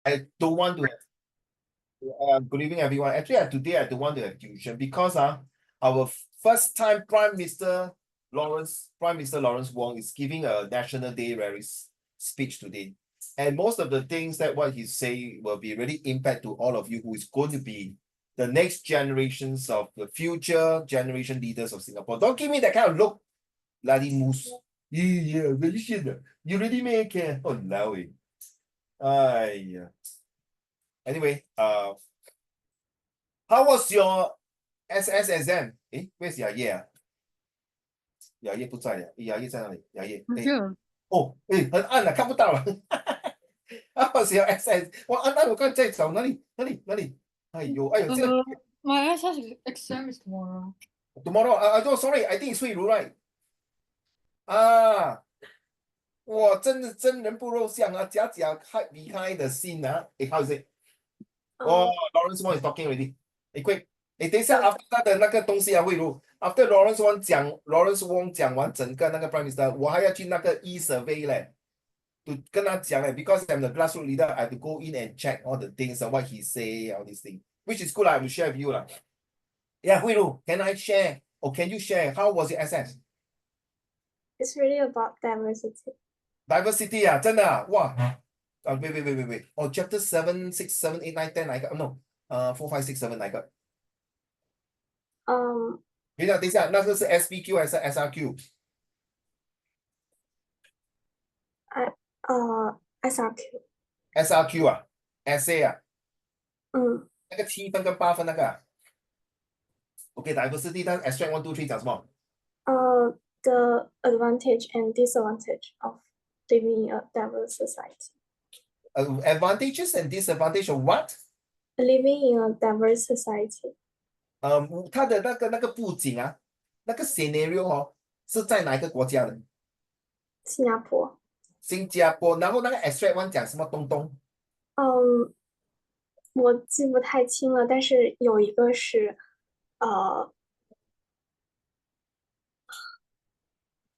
I don't want to have, good evening everyone. Actually, today I don't want to have tuition because our first time Prime Minister Lawrence Wong is giving a National Day rally speech today. And most of the things that what he's saying will be really impact to all of you who is going to be the next generations of the future generation leaders of Singapore. Don't give me that kind of look, bloody moose. Yeah, really shit. You really make it. Oh, no way. Anyway, how was your SS exam? Where's 雅叶不在呀，雅叶在哪里？雅叶，很暗了，看不到了。How was your SS？我暗，我刚才在找哪里？哎呦，这个 My SS exam is tomorrow. Tomorrow, sorry, I think it's 慧茹 right? 哇，真人不露相啊，假 hide behind the scene 啊。how is it? Lawrence Wong is talking already. Quick. 等一下 after 他的那个东西啊，慧茹 after Lawrence Wong 讲完整个那个 Prime Minister， 我还要去那个 survey 嘞，就跟他讲嘞 ，because I'm the grassroots leader, I have to go in and check all the things and what he say, all these things, which is good. I will share with you lah. Yeah, Hui Lu, can I share or can you share how was your SS? It's really about diversity. Diversity 啊，真的啊，哇wait. Oh, chapter 7, 6, 7, 8, 9, 10哪一个 ？No, 4, 5, 6, 7哪一个？等一下，那个是 SBQ 还是 SRQ？ SRQ。 SRQ 啊 ，SA 啊，那个7分跟8分那个啊。OK, diversity 但 extract 1, 2, 3讲什么？The advantage and disadvantage of living in a diverse society. Advantages and disadvantages of what? Living in a diverse society. 它的那个布景啊，那个 scenario 是在哪一个国家的？新加坡。新加坡，然后那个 extract one 讲什么东东？我记不太清了，但是有一个是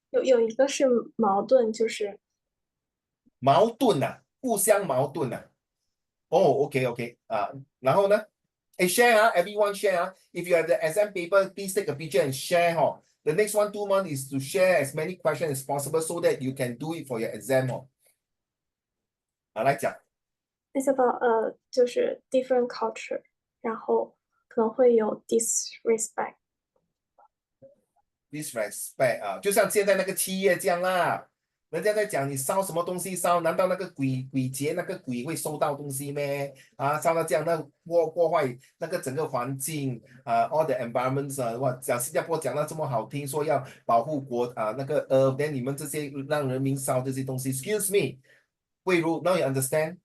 有一个是矛盾，就是矛盾啊，互相矛盾啊。OK 然后呢？share everyone share If you have the exam paper, please take a picture and share The next 1, 2 months is to share as many questions as possible so that you can do it for your exam 来讲。It's about 就是 different culture， 然后可能会有 disrespect 啊，就像现在那个企业这样啦。人家在讲你烧什么东西烧，难道那个鬼节那个鬼会收到东西咩？烧到这样，那破坏那个整个环境all the environments 哇，讲新加坡讲到这么好听，说要保护那个连你们这些让人民烧这些东西 ，excuse me， 慧茹 ，now you understand？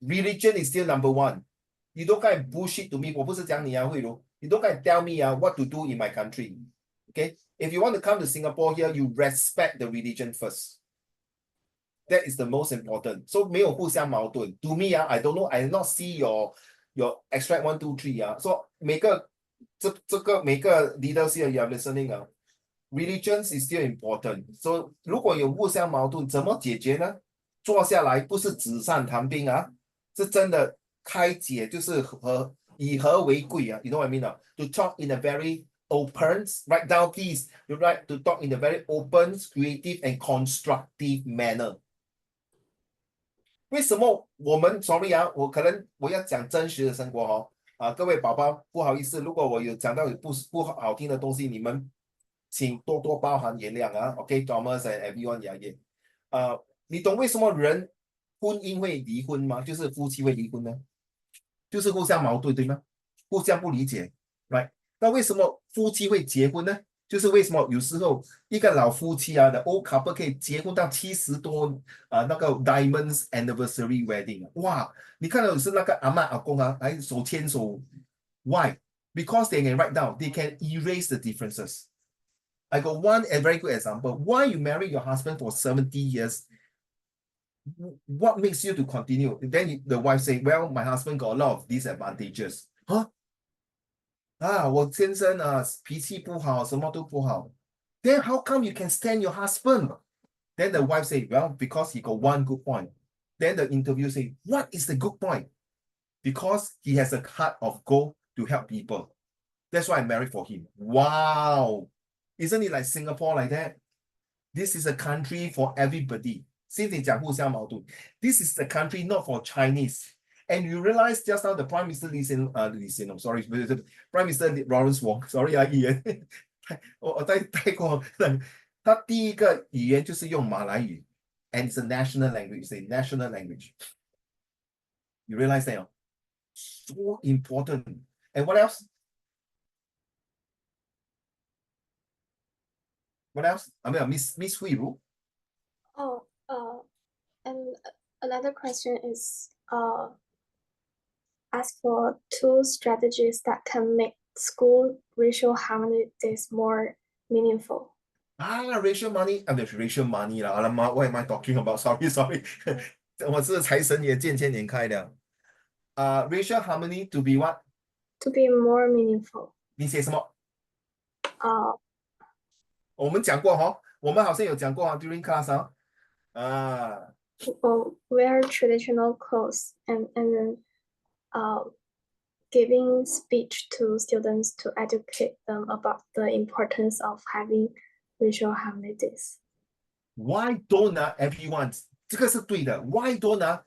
Religion is still number one. You don't kind bullshit to me. 我不是讲你啊，慧茹 ，you don't kind tell me what to do in my country. Okay? If you want to come to Singapore here, you respect the religion first. That is the most important. So 没有互相矛盾。To me I don't know. I did not see your extract 1, 2, 3 So 每个leaders here you are listening religions is still important. So 如果有互相矛盾，怎么解决呢？坐下来不是纸上谈兵是真的开解，就是以和为贵You know what I mean To talk in a very open, write down please. You write to talk in a very open, creative and constructive manner. 为什么我们 sorry 我要讲真实的生活各位宝宝不好意思，如果我有讲到有不好听的东西，你们请多多包涵原谅OK, Thomas and everyone 你懂为什么婚姻会离婚吗？就是夫妻会离婚呢？就是互相矛盾对吗？互相不理解 right？ 那为什么夫妻会结婚呢？就是为什么有时候一个老夫妻the old couple 可以结婚到70多那个 diamonds anniversary wedding 哇，你看到是那个阿嬷阿公还手牵手 why? Because they can write down, they can erase the differences. I got one very good example. Why you marry your husband for 70 years? What makes you to continue? Then the wife say, well, my husband got a lot of disadvantages. 我先生脾气不好，什么都不好。Then how come you can stand your husband? Then the wife say, well, because he got one good point. Then the interview say, what is the good point? Because he has a heart of gold to help people. That's why I married for him. Wow. Isn't it like Singapore like that? This is a country for everybody. This is the country not for Chinese. And you realize just now the Prime Minister Prime Minister Lawrence Wong, sorry 议员，我带过，他第一个语言就是用马来语 ，and it's a national language, it's a national language. You realize that? So important. And what else? What else? I mean, Miss Hui Ru. Oh, and another question is, ask for 2 strategies that can make school racial harmony days more meaningful. Racial money, there's racial money lah. Alamak, what am I talking about? Sorry. 我是财神爷见千年开的。Racial harmony to be what? To be more meaningful. 你写什么？ Uh, 我们讲过哈，我们好像有讲过during class 啊。wear traditional clothes and then giving speech to students to educate them about the importance of having racial harmony days. Why don't everyone? 这个是对的。Why don't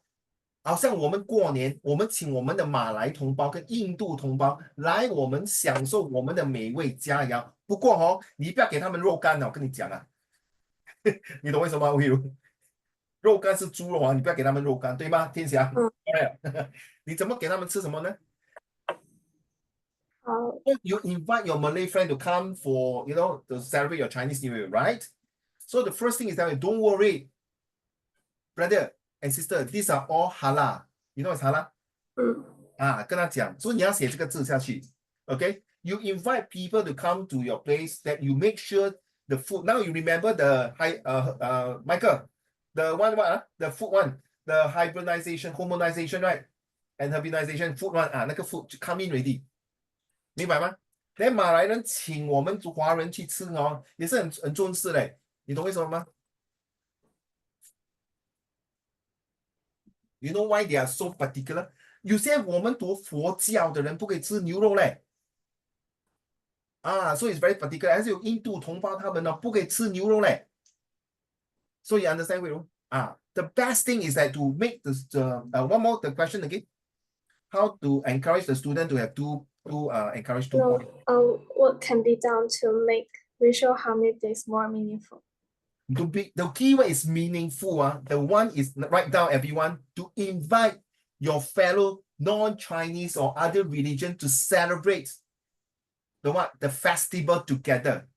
好像我们过年，我们请我们的马来同胞跟印度同胞来，我们享受我们的美味佳肴。不过你不要给他们肉干我跟你讲啊，你懂为什么？例如，肉干是猪肉你不要给他们肉干，对吗？天霞，你怎么给他们吃什么呢？You invite your Malay friend to come for, to celebrate your Chinese New Year, right? So the first thing is that don't worry, brother and sister, these are all halal. You know what's halal? 跟他讲，所以你要写这个字下去 ，OK? You invite people to come to your place that you make sure the food. Now you remember the Michael, the one what the food one, the hybridization, homonization, right? And hybridization food one 那个 food come in ready. 明白吗？那马来人请我们华人去吃也是很重视嘞，你懂为什么吗 ？You know why they are so particular？ 有些我们读佛教的人不可以吃牛肉嘞，so it's very particular。还是有印度同胞他们不可以吃牛肉嘞。So you understand 为什么？The best thing is that to make one more the question again. How to encourage the student to have encourage 2 points? What can be done to make racial harmony days more meaningful? The key word is meaningful. The one is write down everyone to invite your fellow non-Chinese or other religion to celebrate the festival together.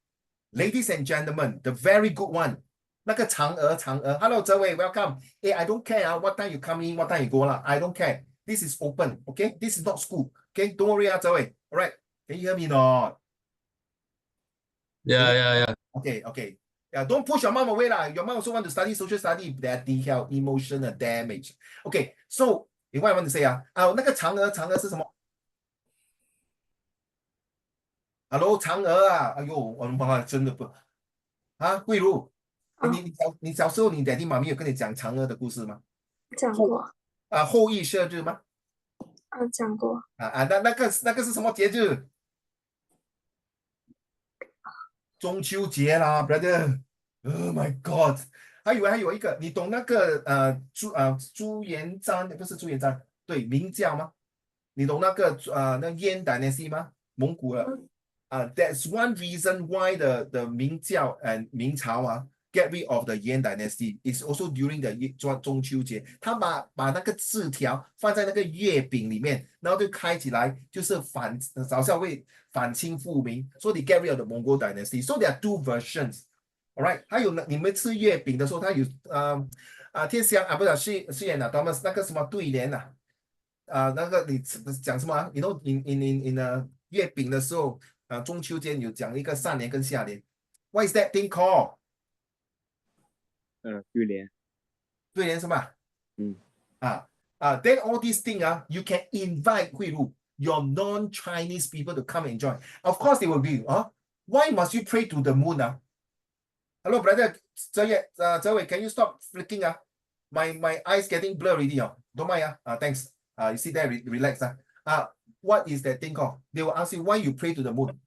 Ladies and gentlemen, the very good one. 那个嫦娥 Hello 泽伟 welcome. Hey, I don't care what time you come in, what time you go I don't care. This is open, okay? This is not school, okay? Don't worry, Zawei. All right. Can you hear me not? Yeah. Okay. Yeah, don't push your mom away lah. Your mom also want to study social study, that detail, emotional damage. Okay, so what I want to say 那个嫦娥是什么 ？Hello， 嫦娥哎呦，我的妈，真的不慧茹，你小时候你爹地妈咪有跟你讲嫦娥的故事吗？讲过。后羿射日吗？讲过。那个是什么节日？中秋节啦 ，brother。Oh my god！ 还有一个，你懂那个朱元璋不是朱元璋，对，明教吗？你懂那个那燕 dynasty 吗？蒙古的that's one reason why the 明教 and 明朝get rid of the Yan dynasty is also during the 中秋节，他把那个字条放在那个月饼里面，然后就开起来，就是好像会反清复明，所以 get rid of the Mongol dynasty. So there are 2 versions. Alright， 还有你们吃月饼的时候，它有天香不是饰演他们那个什么对联那个你讲什么？You know in 月饼的时候中秋节有讲一个上联跟下联。What is that thing called？对联。对联是吗？Then all these things you can invite 慧茹 your non-Chinese people to come and join. Of course they will be. Why must you pray to the moon Hello, brother.泽伟 can you stop flicking my eyes getting blurred already. Don't mind. Thanks. You sit there, relax. What is that thing called? They will ask you why you pray to the moon.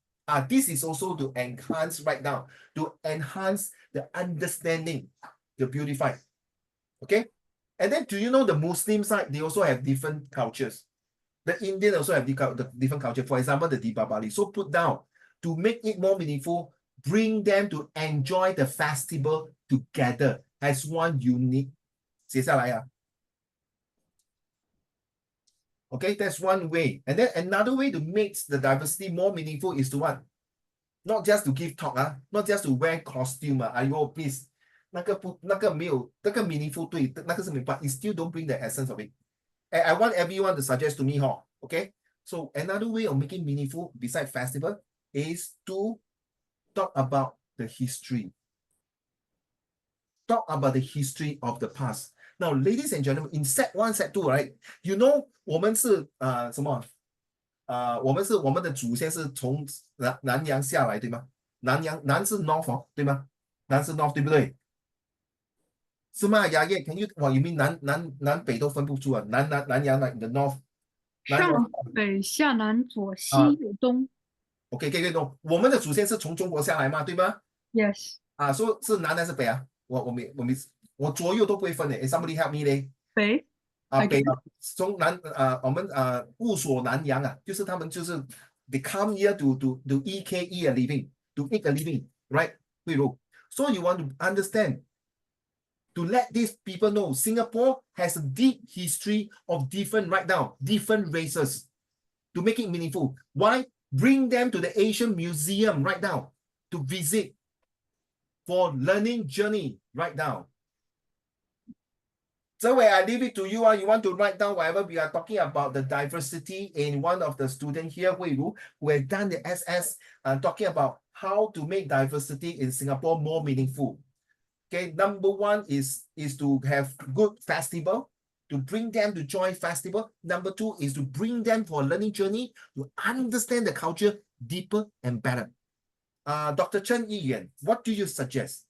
This is also to enhance right now, to enhance the understanding, to beautify. Okay? And then do you know the Muslim side, they also have different cultures. The Indian also have the different culture. For example, the Deepavali. So put down, to make it more meaningful, bring them to enjoy the festival together as one unique. 写下来 Okay, that's one way. And then another way to make the diversity more meaningful is to what? Not just to give talk, not just to wear costume. Please. 那个没有 meaningful 对，那个是 but you still don't bring the essence of it. And I want everyone to suggest to me, okay? So another way of making meaningful besides festival is to talk about the history. Talk about the history of the past. Now, ladies and gentlemen, in set 1, set 2, right? You know, 我们是什么？我们的祖先是从南洋下来，对吗？南是 north 对吗？南是 north 对不对？是吗？雅叶 ，can you you mean 南北都分不出南洋 like the north， 南洋上北下南左西右东。OK， 可以懂。我们的祖先是从中国下来嘛，对吗？ Yes。说是南还是北我左右都不会分的。Somebody help me 嘞。北。北从南我们雾锁南洋就是他们就是 they come here to EKE a living, to make a living, right？ 慧茹 ，so you want to understand, to let these people know Singapore has a deep history of different different races, to make it meaningful. Why? Bring them to the Asian Museum right now to visit for learning journey right now. So where I leave it to you, you want to write down whatever we are talking about the diversity in one of the students here, Hui Ru, who have done the SS, talking about how to make diversity in Singapore more meaningful. Okay, number one is to have good festival, to bring them to join festival. Number two is to bring them for a learning journey, to understand the culture deeper and better. Dr. Chen Yiyuan, what do you suggest?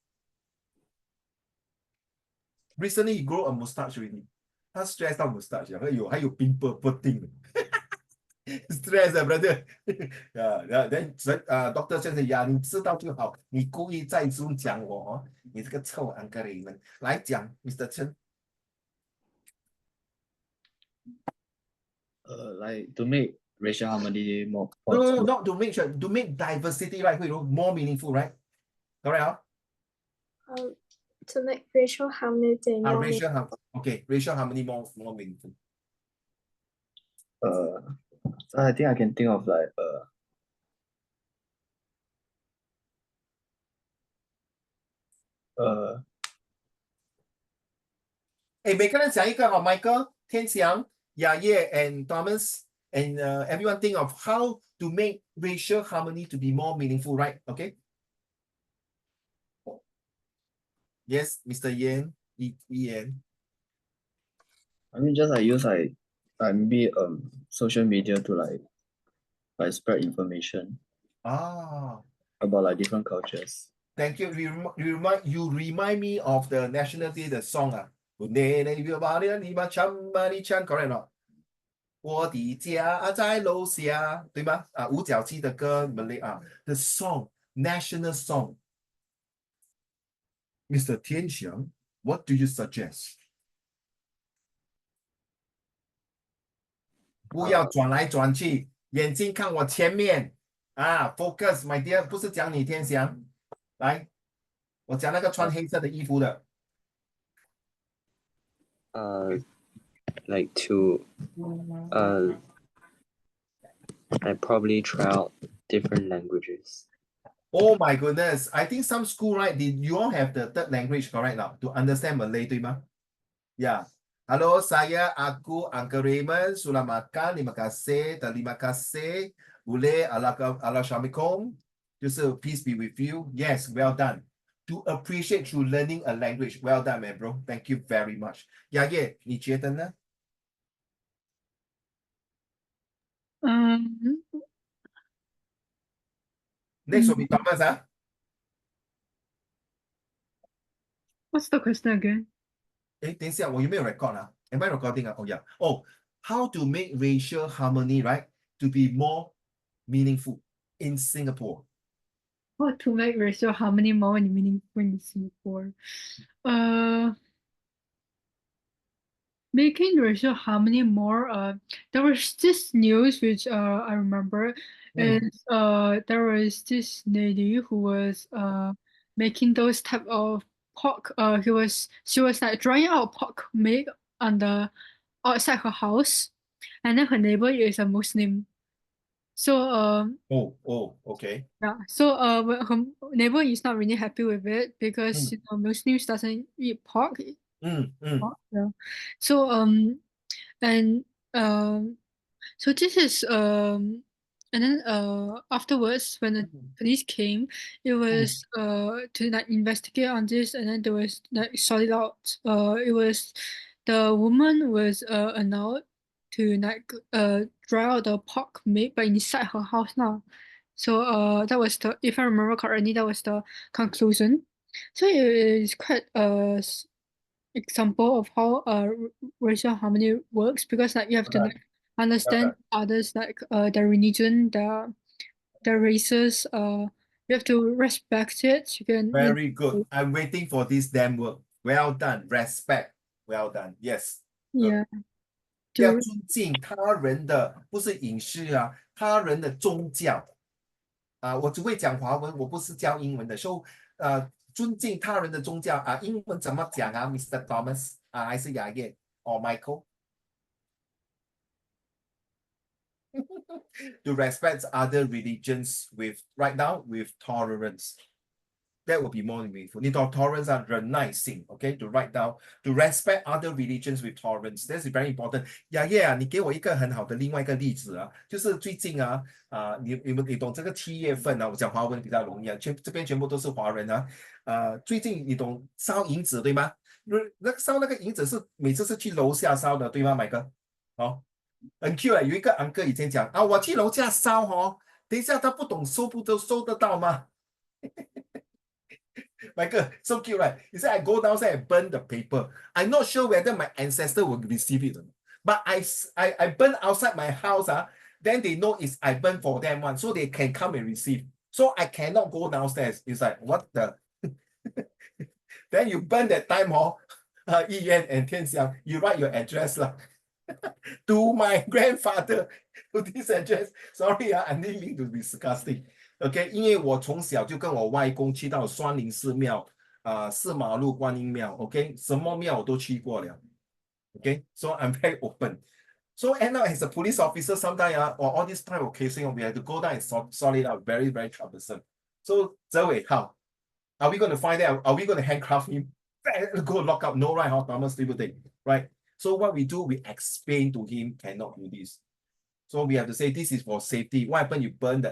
Recently, he grew a mustache already. 他 stress 到 mustache 还有 pimple 不定 stress brother. Then Dr. Chen 呀，你知道就好，你故意在 Zoom 讲我你这个臭 Uncle Raymond 来讲 Mr. Chen. Like to make racial harmony more. No, not to make sure, to make diversity, right, more meaningful, right? Correct? To make racial harmony more meaningful. Okay, racial harmony more meaningful. I think I can think of like每个人讲一个好 Michael, 天祥, Yaye and Thomas, and everyone think of how to make racial harmony to be more meaningful, right? Okay. Yes, Mr. Yan, Ian. I mean just use maybe social media to like spread information about like different cultures. Thank you. You remind me of the National Day the song correct or not? 我的家在楼下，对吗？五角七的歌 Malay the song, national song. Mr. Tian Xiang, what do you suggest? 不要转来转去，眼睛看我前面focus my dear， 不是讲你天祥，来，我讲那个穿黑色的衣服的。Like to I probably try out different languages. Oh my goodness, I think some school, right, you all have the third language, correct now, to understand Malay, 对吗？ Yeah. Halo, aku Uncle Raymond, sudah makan, terima kasih, boleh, Assalamualaikum, 就是 peace be with you. Yes, well done. To appreciate through learning a language. Well done, man, bro. Thank you very much. 雅叶，你觉得呢？ Next will be Thomas, What's the question again? 哎，等一下，我有没有 record 啊？Am I recording 啊？Oh yeah. Oh, how to make racial harmony, right? To be more meaningful in Singapore. How to make racial harmony more meaningful in Singapore? Making racial harmony more. There was this news which I remember, and there was this lady who was making those type of pork. She was like drying out pork meat on the outside her house, and then her neighbor is a Muslim. So Okay. yeah. So but her neighbor is not really happy with it because Muslims doesn't eat pork. Yeah. So and um so this is and then afterwards when the police came, it was to like investigate on this, and then there was like sorted out. It was the woman was allowed to like dry out the pork meat but inside her house now. So that was the, if I remember correctly, that was the conclusion. So it is quite example of how racial harmony works, because like you have to like understand others, like their religion, their races. You have to respect it. You can Very good. I'm waiting for this damn word. Well done. Respect. Well done. Yes. yeah 要 to 尊敬他人的，不是隐私啊，他人的宗教啊。我只会讲华文，我不是教英文的，所以尊敬他人的宗教啊，英文怎么讲啊，Mr. Thomas 啊，还是雅燕or Michael？ To respect other religions with right now with tolerance. That will be more meaningful. 你懂 tolerance 啊，忍耐性 ，OK？ To write down, to respect other religions with tolerance. That's very important. 雅叶啊，你给我一个很好的另外一个例子啊，就是最近啊，你懂这个7月份啊，我讲华文比较容易啊，这边全部都是华人啊，最近你懂烧银纸对吗？烧那个银纸是每次是去楼下烧的，对吗，麦哥？好，很 Q 啊，有一个 uncle 以前讲啊，我去楼下烧哦，等一下他不懂收不都收得到吗？Michael, so cute, right? He said, I go downstairs and burn the paper. I'm not sure whether my ancestor will receive it. But I burn outside my house. Then they know it's I burn for them one, so they can come and receive. So I cannot go downstairs. It's like, what the? Then you burn that time, Ian and Tianxiang, you write your address to my grandfather, to this address. Sorry, I didn't mean to be disgusting. OK， 因为我从小就跟我外公去到双林寺庙四马路观音庙 OK， 什么庙我都去过了 OK， so I'm very open. So end up as a police officer sometimes or all this type of casing we have to go down and sort it out, very very troublesome. So 泽伟 how are we going to find out? Are we going to handcuff him? Go lock up? No, right? Thomas thing, right? So what we do, we explain to him cannot do this. So we have to say this is for safety. What happen? You burn the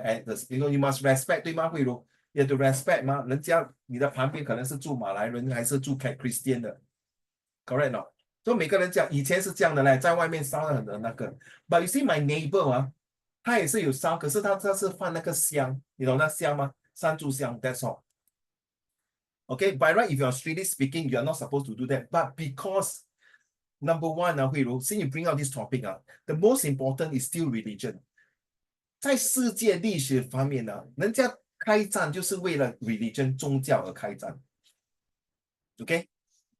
you know, you must respect, 对吗？慧茹 ，you have to respect 吗？人家你的旁边可能是住马来人，还是住 Christian 的 ，correct not？所以每个人讲，以前是这样的嘞，在外面烧的很那个。But you see my neighbor 啊，他也是有烧，可是他是放那个香，你懂那香吗？三炷香 ，that's all. Okay, by right, if you're strictly speaking, you're not supposed to do that. But because number one, Hui Ru, since you bring out this topic, the most important is still religion. 在世界历史方面呢，人家开战就是为了 religion 宗教而开战。Okay,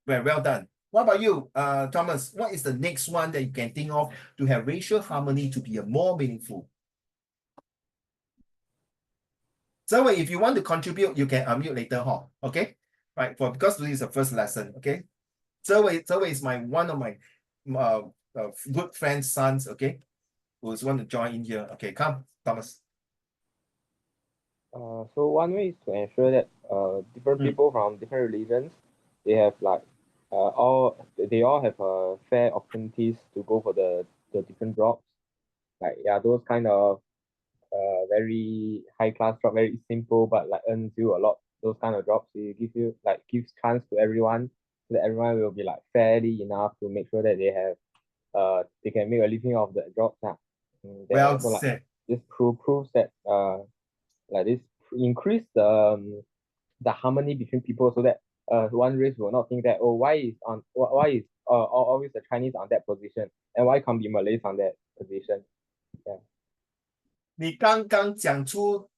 well done. What about you, Thomas? What is the next one that you can think of to have racial harmony to be a more meaningful? So if you want to contribute, you can unmute later, okay? Right, because this is the first lesson, okay? Zewei is one of my good friend's sons, okay? Who's want to join in here. Okay, come, Thomas. So one way is to ensure that different people from different religions, they have like they all have fair opportunities to go for the different jobs. Like yeah, those kind of very high class job, very simple but like earns you a lot. Those kind of jobs it gives chance to everyone, so that everyone will be like fairly enough to make sure that they can make a living off the jobs. Well also, said. like, this proves that like this increase the harmony between people, so that one race will not think that, oh, why is always the Chinese on that position, and why can't be Malays on that position? Yeah. 你刚刚讲出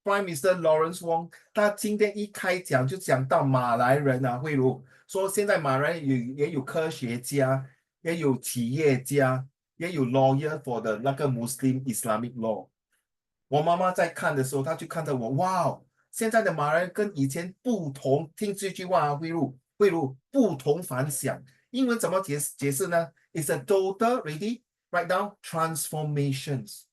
Prime Minister Lawrence Wong， 他今天一开讲就讲到马来人啊，慧茹说现在马来人也有科学家，也有企业家，也有 lawyer for 的那个 Muslim Islamic law。我妈妈在看的时候，她就看着我，哇，现在的马来人跟以前不同。听这句话啊，慧茹不同凡响。英文怎么解释呢 ？It's a total ready right now transformations。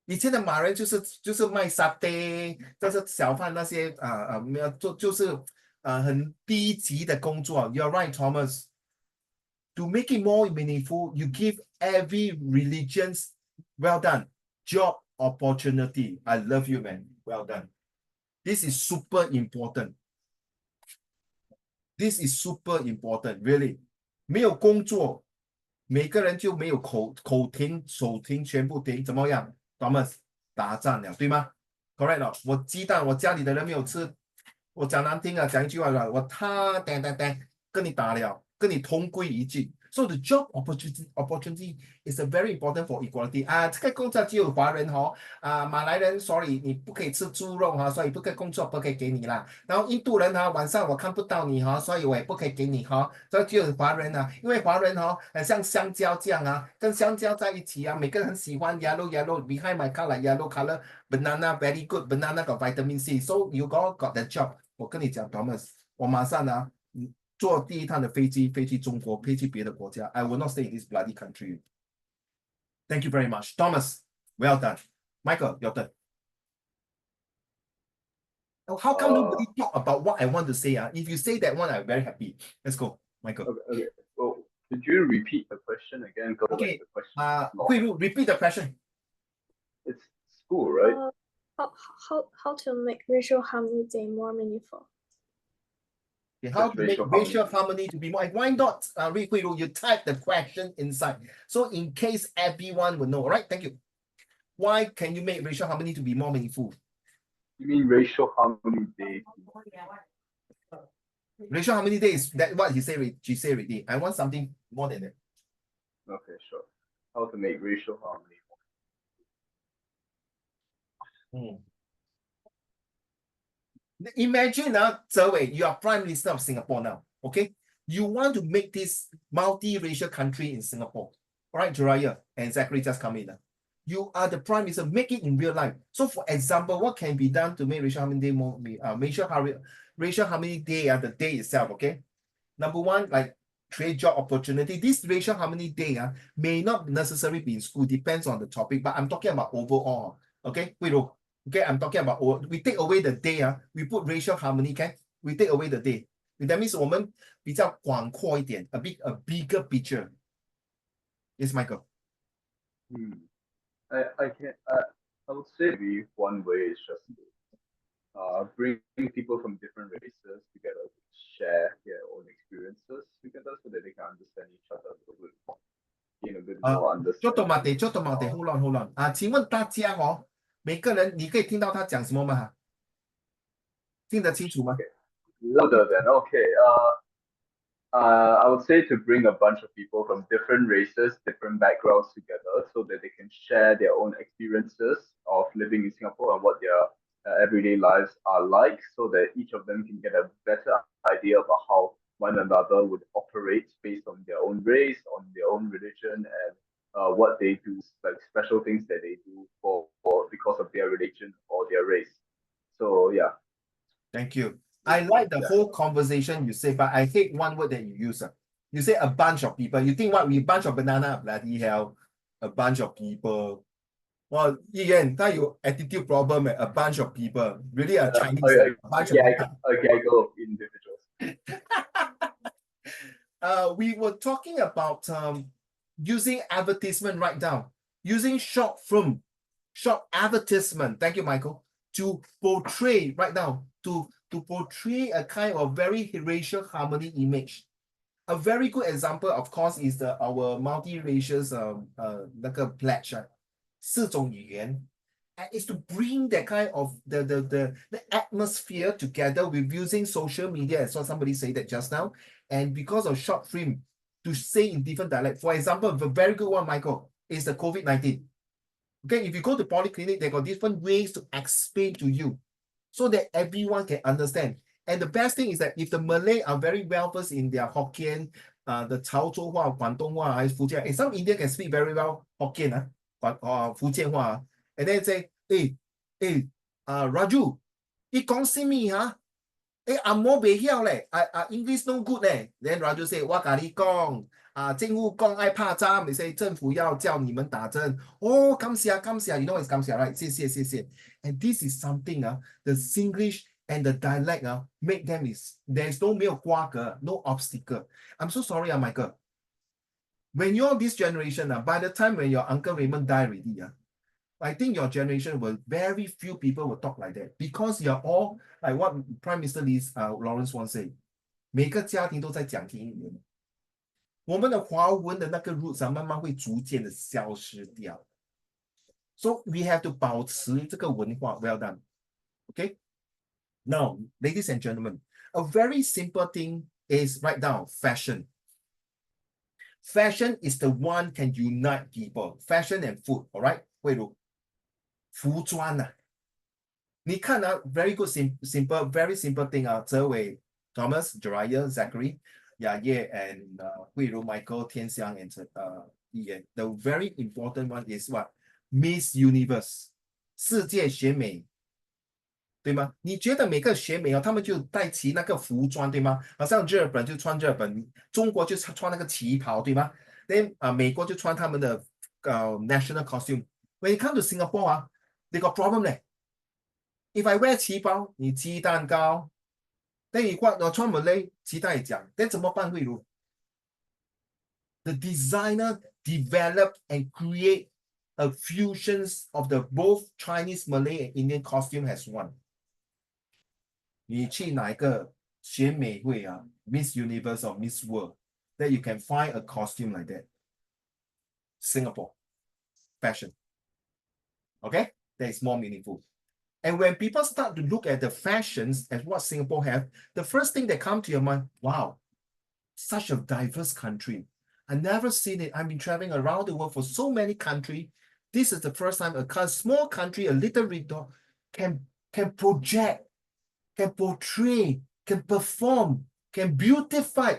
以前的马人就是卖沙爹，就是小贩那些没有就是很低级的工作。You're right, Thomas. To make it more meaningful, you give every religions well done job opportunity. I love you, man. Well done. This is super important. This is super important, really. 没有工作，每个人就没有口停、手停，全部停，怎么样？ Thomas 打仗了，对吗 ？Correct 了。我鸡蛋，我家里的人没有吃，我讲难听啊，讲一句话了，我跟你打了，跟你同归于尽。So the job opportunity is a very important for equality 这个工作只有华人马来人 sorry 你不可以吃猪肉所以不可以工作不可以给你啦。然后印度人晚上我看不到你所以我也不可以给你所以只有华人因为华人很像香蕉这样跟香蕉在一起每个人很喜欢 yellow behind my car like yellow color banana very good banana got vitamin C so you got the job 我跟你讲 Thomas 我马上坐第一趟的飞机飞去中国，飞去别的国家。I will not stay in this bloody country. Thank you very much, Thomas. Well done, Michael. Your turn. How come nobody talk about what I want to say? If you say that one, I'm very happy. Let's go, Michael. Okay. So, could you repeat the question again? Okay. Repeat the question. It's school, right? How to make racial harmony day more meaningful? Okay, how to make racial harmony to be more? Why not, you type the question inside. So in case everyone will know, all right? Thank you. Why can you make racial harmony to be more meaningful? You mean racial harmony day? Racial harmony day is that what she said already. I want something more than that. Okay, sure. How to make racial harmony more. Imagine Zewei, you are Prime Minister of Singapore now, okay? You want to make this multi-racial country in Singapore. All right, Jiraiya and Zachary just come in. You are the Prime Minister, make it in real life. So for example, what can be done to make Racial Harmony Day more, Racial Harmony Day the day itself, okay? Number one, like create job opportunity. This Racial Harmony Day may not necessarily be in school, depends on the topic, but I'm talking about overall, okay? Okay, I'm talking about we take away the day we put racial harmony, okay? We take away the day. That means 我们比较广阔一点 a bigger picture. Yes, Michael. I would say maybe one way is just bring people from different races together to share their own experiences together so that they can understand each other a little bit more. Gain a bit more understanding. 就tomate, hold on. 请问大家每个人你可以听到他讲什么吗？听得清楚吗？ Louder then. Okay. I would say to bring a bunch of people from different races, different backgrounds together so that they can share their own experiences of living in Singapore and what their everyday lives are like so that each of them can get a better idea about how one another would operate based on their own race, on their own religion, and what they do, like special things that they do for because of their religion or their race. So yeah. Thank you. I like the whole conversation you say, but I hate one word that you use. You say a bunch of people. You think what? We bunch of banana? Bloody hell. A bunch of people. Well, Ian, that you attitude problem, a bunch of people. Really a Chinese. A bunch of gaggle of individuals. We were talking about using advertisement right now. Using short advertisement. Thank you, Michael. To portray right now. To portray a kind of very racial harmony image. A very good example, of course, is our multiracial pledge, 4种语言. is to bring that kind of the atmosphere together with using social media, as somebody said that just now, and because of short film to say in different dialect. For example, the very good one, Michael, is the COVID-19. Okay, if you go to polyclinic, they got different ways to explain to you so that everyone can understand. And the best thing is that if the Malay are very well versed in their Hokkien, the Chaozhou Hua, Guangdong Hua, Fujian, and some Indian can speak very well Hokkien, Fujian Hua, and then say, Raju, you讲什么哈？I'm more不晓嘞，English no good 嘞。Then Raju say，我跟你讲。政府讲爱拍针，你说政府要叫你们打针。哦，感谢感谢 ，you know it's 感谢 right？谢谢谢谢。And this is something the Singlish and the dialect make them there's no 没有瓜葛 ，no obstacle. I'm so sorry Michael. When you're this generation by the time when your Uncle Raymond die already I think your generation will very few people will talk like that because you're all like what Prime Minister Lawrence once said， 每个家庭都在讲英语。我们的华文的那个 roots 慢慢会逐渐的消失掉。So we have to 保持这个文化。Well done. Okay. Now, ladies and gentlemen, a very simple thing is write down fashion. Fashion is the one can unite people. Fashion and food. All right. 慧茹，服装你看very good simple very simple thing泽伟 Thomas Jeriah Zachary。Ye and Huiru, Michael, Tian Xiang, and Ian. The very important one is what? Miss Universe. 世界选美，对吗？你觉得每个选美他们就带齐那个服装，对吗？好像日本就穿日本，中国就穿那个旗袍，对吗？ Then 美国就穿他们的national costume. When it comes to Singapore they got problem 嘞。If I wear 旗袍，你鸡蛋糕。但你我穿Malay鸡蛋讲，但怎么办？慧茹 ，the designer develop and create a fusions of the both Chinese, Malay and Indian costume as one。你去哪一个选美会Miss Universe or Miss World, that you can find a costume like that. Singapore fashion. Okay, that is more meaningful. And when people start to look at the fashions as what Singapore have, the first thing that comes to your mind, wow, such a diverse country. I've never seen it. I've been traveling around the world for so many countries. This is the first time a small country, a little region, can project, can portray, can perform, can beautify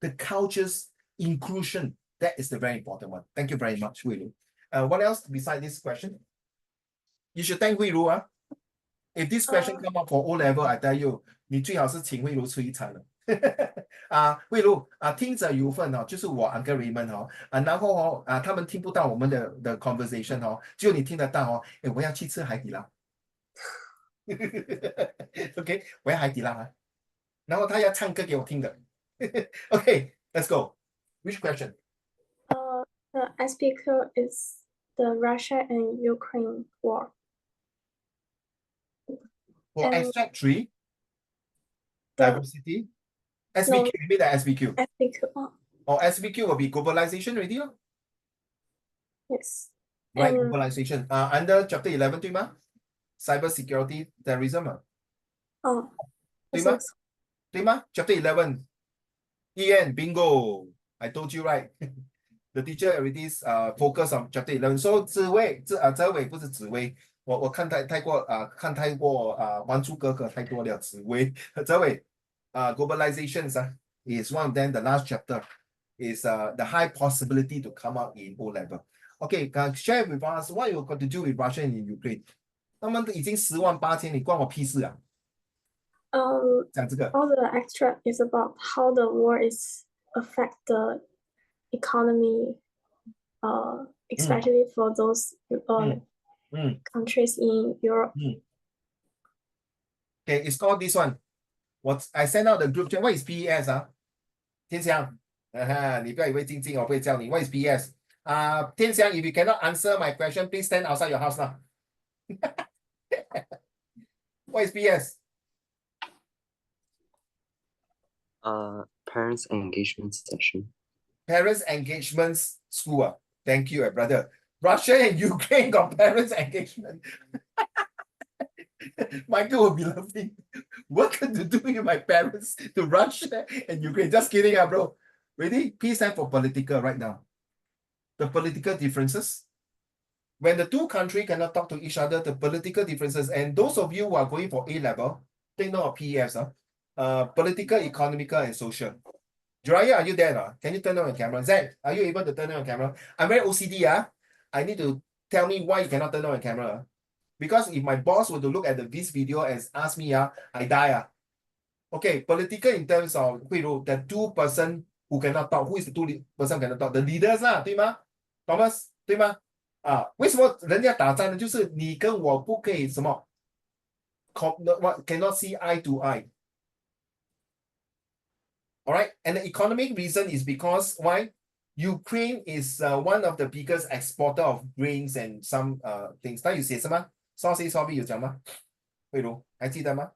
the culture's inclusion. That is the very important one. Thank you very much, Hui Lu. What else besides this question? You should thank Hui Lu. If this question come up for O level, I tell you, 你最好是请慧茹吃一餐了。慧茹听者有份就是我 Uncle Raymond 然后他们听不到我们的 conversation 只有你听得到我要去吃海底捞。OK， 我要海底捞然后他要唱歌给我听的。OK, let's go. Which question? The SPQ is the Russia and Ukraine war. For extract 3, diversity, SBQ, no, you mean the SBQ? SBQ. Or SBQ will be globalization already? Yes. Right, globalization. Under chapter 11, 对吗 ？Cyber security, terrorism. 对吗？对吗 ？Chapter 11. Ian, bingo. I told you right. The teacher already focus on chapter 11. So 泽伟不是紫薇。我看太过还珠格格太多了，紫薇泽伟globalization is one of them. The last chapter is the high possibility to come out in O level. Okay, share with us what you got to do with Russia and Ukraine. 他们已经108000，你关我屁事啊！讲这个。All the extra is about how the war is affect the economy, especially for those countries in Europe. Okay, it's called this one. I sent out the group chat. What is PES 天祥，你不要以为静静我不会教你。What is PES? 天祥 if you cannot answer my question, please stand outside your house now. What is PES? Parents engagement session. Parents engagement school. Thank you, brother. Russia and Ukraine got parents' engagement. Michael will be laughing. What could to do with my parents to Russia and Ukraine? Just kidding, bro. Ready? P stand for political right now. The political differences. When the two countries cannot talk to each other, the political differences, and those of you who are going for A level, take note of PEFs, political, economical, and social. Jiraiya, are you there? Can you turn on your camera? Zach, are you able to turn on your camera? I'm very OCD. I need to tell me why you cannot turn on your camera. Because if my boss were to look at this video and ask me, I die. Okay, political in terms of the two person who cannot talk. Who is the two person cannot talk? The leaders 对吗 ？Thomas 对吗？为什么人家打仗呢？就是你跟我不可以什么 cannot see eye to eye. All right, and the economic reason is because why? Ukraine is one of the biggest exporter of grains and some things. 他有写什么 ？Source A, Source B 有讲吗？慧茹还记得吗？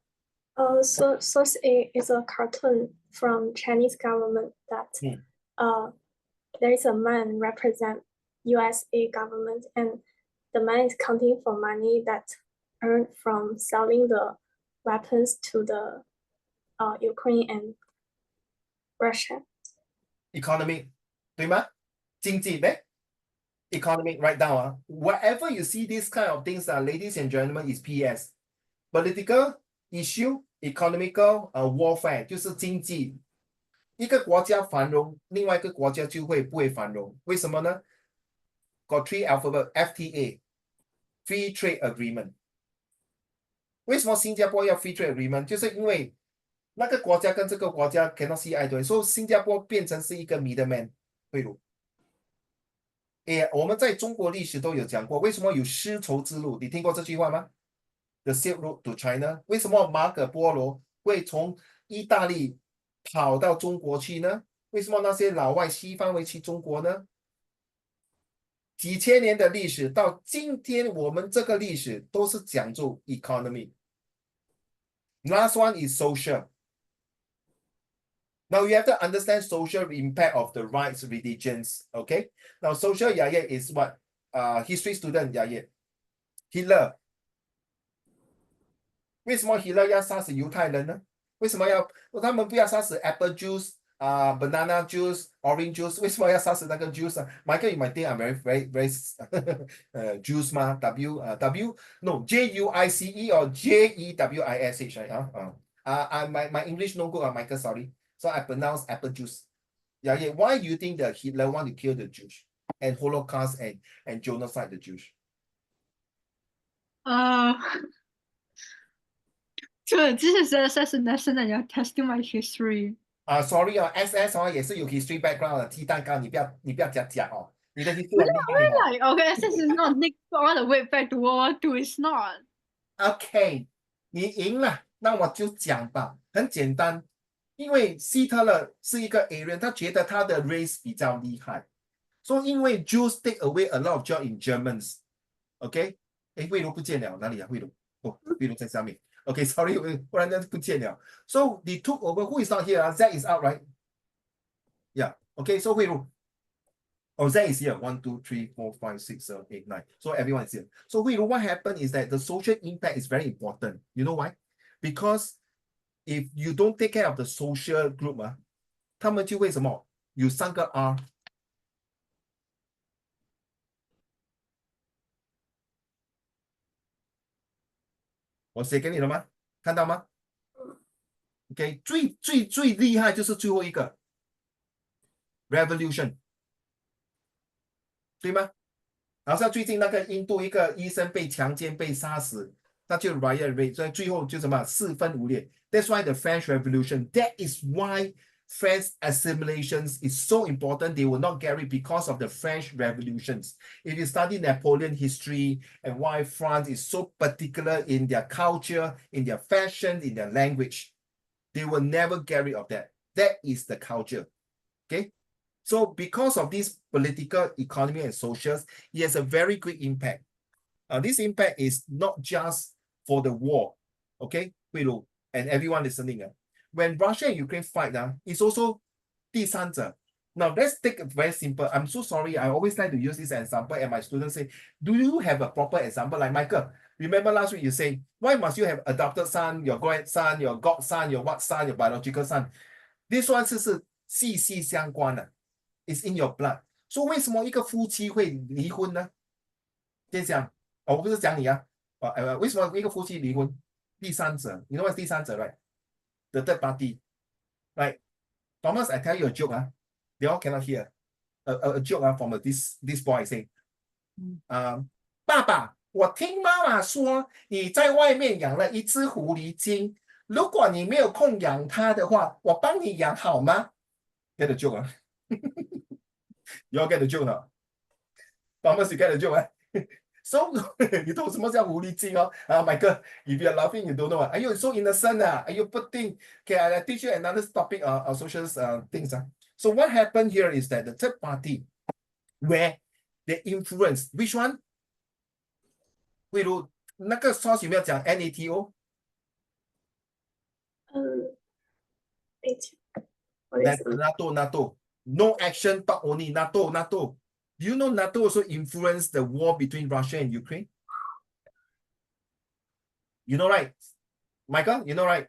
Source A is a cartoon from Chinese government that there is a man represent USA government, and the man is counting for money that earned from selling the weapons to the Ukraine and Russia. Economic, 对吗？经济呗。Economic, write down. Whatever you see these kind of things, ladies and gentlemen, is PS. Political issue, economical warfare 就是经济。一个国家繁荣，另外一个国家就会不会繁荣。为什么呢？ Got 3 alphabet FTA, Free Trade Agreement. 为什么新加坡要 Free Trade Agreement？ 就是因为那个国家跟这个国家 cannot see eye to eye， 所以新加坡变成是一个 middleman。慧茹，我们在中国历史都有讲过，为什么有丝绸之路？你听过这句话吗？ The Silk Road to China。 为什么马可波罗会从意大利跑到中国去呢？为什么那些老外西方会去中国呢？几千年的历史到今天，我们这个历史都是讲究 economy。 Last one is social. Now you have to understand social impact of the rights religions. Okay. Now social Yaya is what? History student Yaya. Hitler. 为什么 Hitler 要杀死犹太人呢？为什么他们不要杀死 apple juice, banana juice, orange juice？ 为什么要杀死那个 juice 啊 ？Michael, you might think I'm very juice 吗 ？W no Juice or Jewish my English no good, Michael, sorry. So I pronounce apple juice. Yeah. Why do you think that Hitler want to kill the Jews and Holocaust and genocide the Jews? this is lesson that you're testing my history. Sorry, SS 也是有 history background 的，鸡蛋糕你不要假哦，你的 history 很厉害哦。Like, okay, SS is not all the way back to World War II. It's not. Okay, 你赢了，那我就讲吧，很简单，因为希特勒是一个 Aryan， 他觉得他的 race 比较厉害，所以因为 Jews take away a lot of job in Germans. Okay， 慧茹不见了，哪里啊？慧茹，慧茹在下面。Okay, sorry, 不然不见了。So they took over. Who is not here? Zach is out, right? Yeah. Okay, so 慧茹。Zach is here. 1, 2, 3, 4, 5, 6, 7, 8, 9. So everyone is here. So what happened is that the social impact is very important. You know why? Because if you don't take care of the social group, 他们就会什么？有3个 R。我写给你了吗？看到吗 ？OK， 最厉害就是最后一个 Revolution， 对吗？好像最近那个印度一个医生被强奸被杀死，那就 riot rate， 所以最后就什么四分五裂。That's why the French Revolution. That is why French assimilations is so important. They will not get it because of the French revolutions. If you study Napoleon history and why France is so particular in their culture, in their fashion, in their language, they will never get rid of that. That is the culture. Okay. So because of this political, economy, and socials, it has a very quick impact. This impact is not just for the war. Okay, and everyone listening. When Russia and Ukraine fight, it's also 第三者 Now let's take a very simple. I'm so sorry. I always like to use this example, and my students say, "Do you have a proper example?" Like Michael, remember last week you say, "Why must you have adopted son, your grandson, your godson, your what son, your biological son?" This one 是息息相关的 ，it's in your blood. So 为什么一个夫妻会离婚呢？先讲，我不是讲你啊，为什么一个夫妻离婚？第三者，你 know what is 第三者 right? The third party, right? Thomas, I tell you a joke, they all cannot hear. A joke from this boy saying, 爸爸，我听妈妈说你在外面养了一只狐狸精，如果你没有空养它的话，我帮你养好吗？ Get the joke, you all get the joke now? Thomas, you get the joke, So 你懂什么叫狐狸精哦？my God, if you're laughing, you don't know. Are you so innocent? Are you putting? Okay, I'll teach you another topic on social things. So what happened here is that the third party, where they influence, which one? 例如那个 source 有没有讲 NATO? NATO. No action, talk only. NATO. Do you know NATO also influenced the war between Russia and Ukraine? You know, right? Michael, you know, right?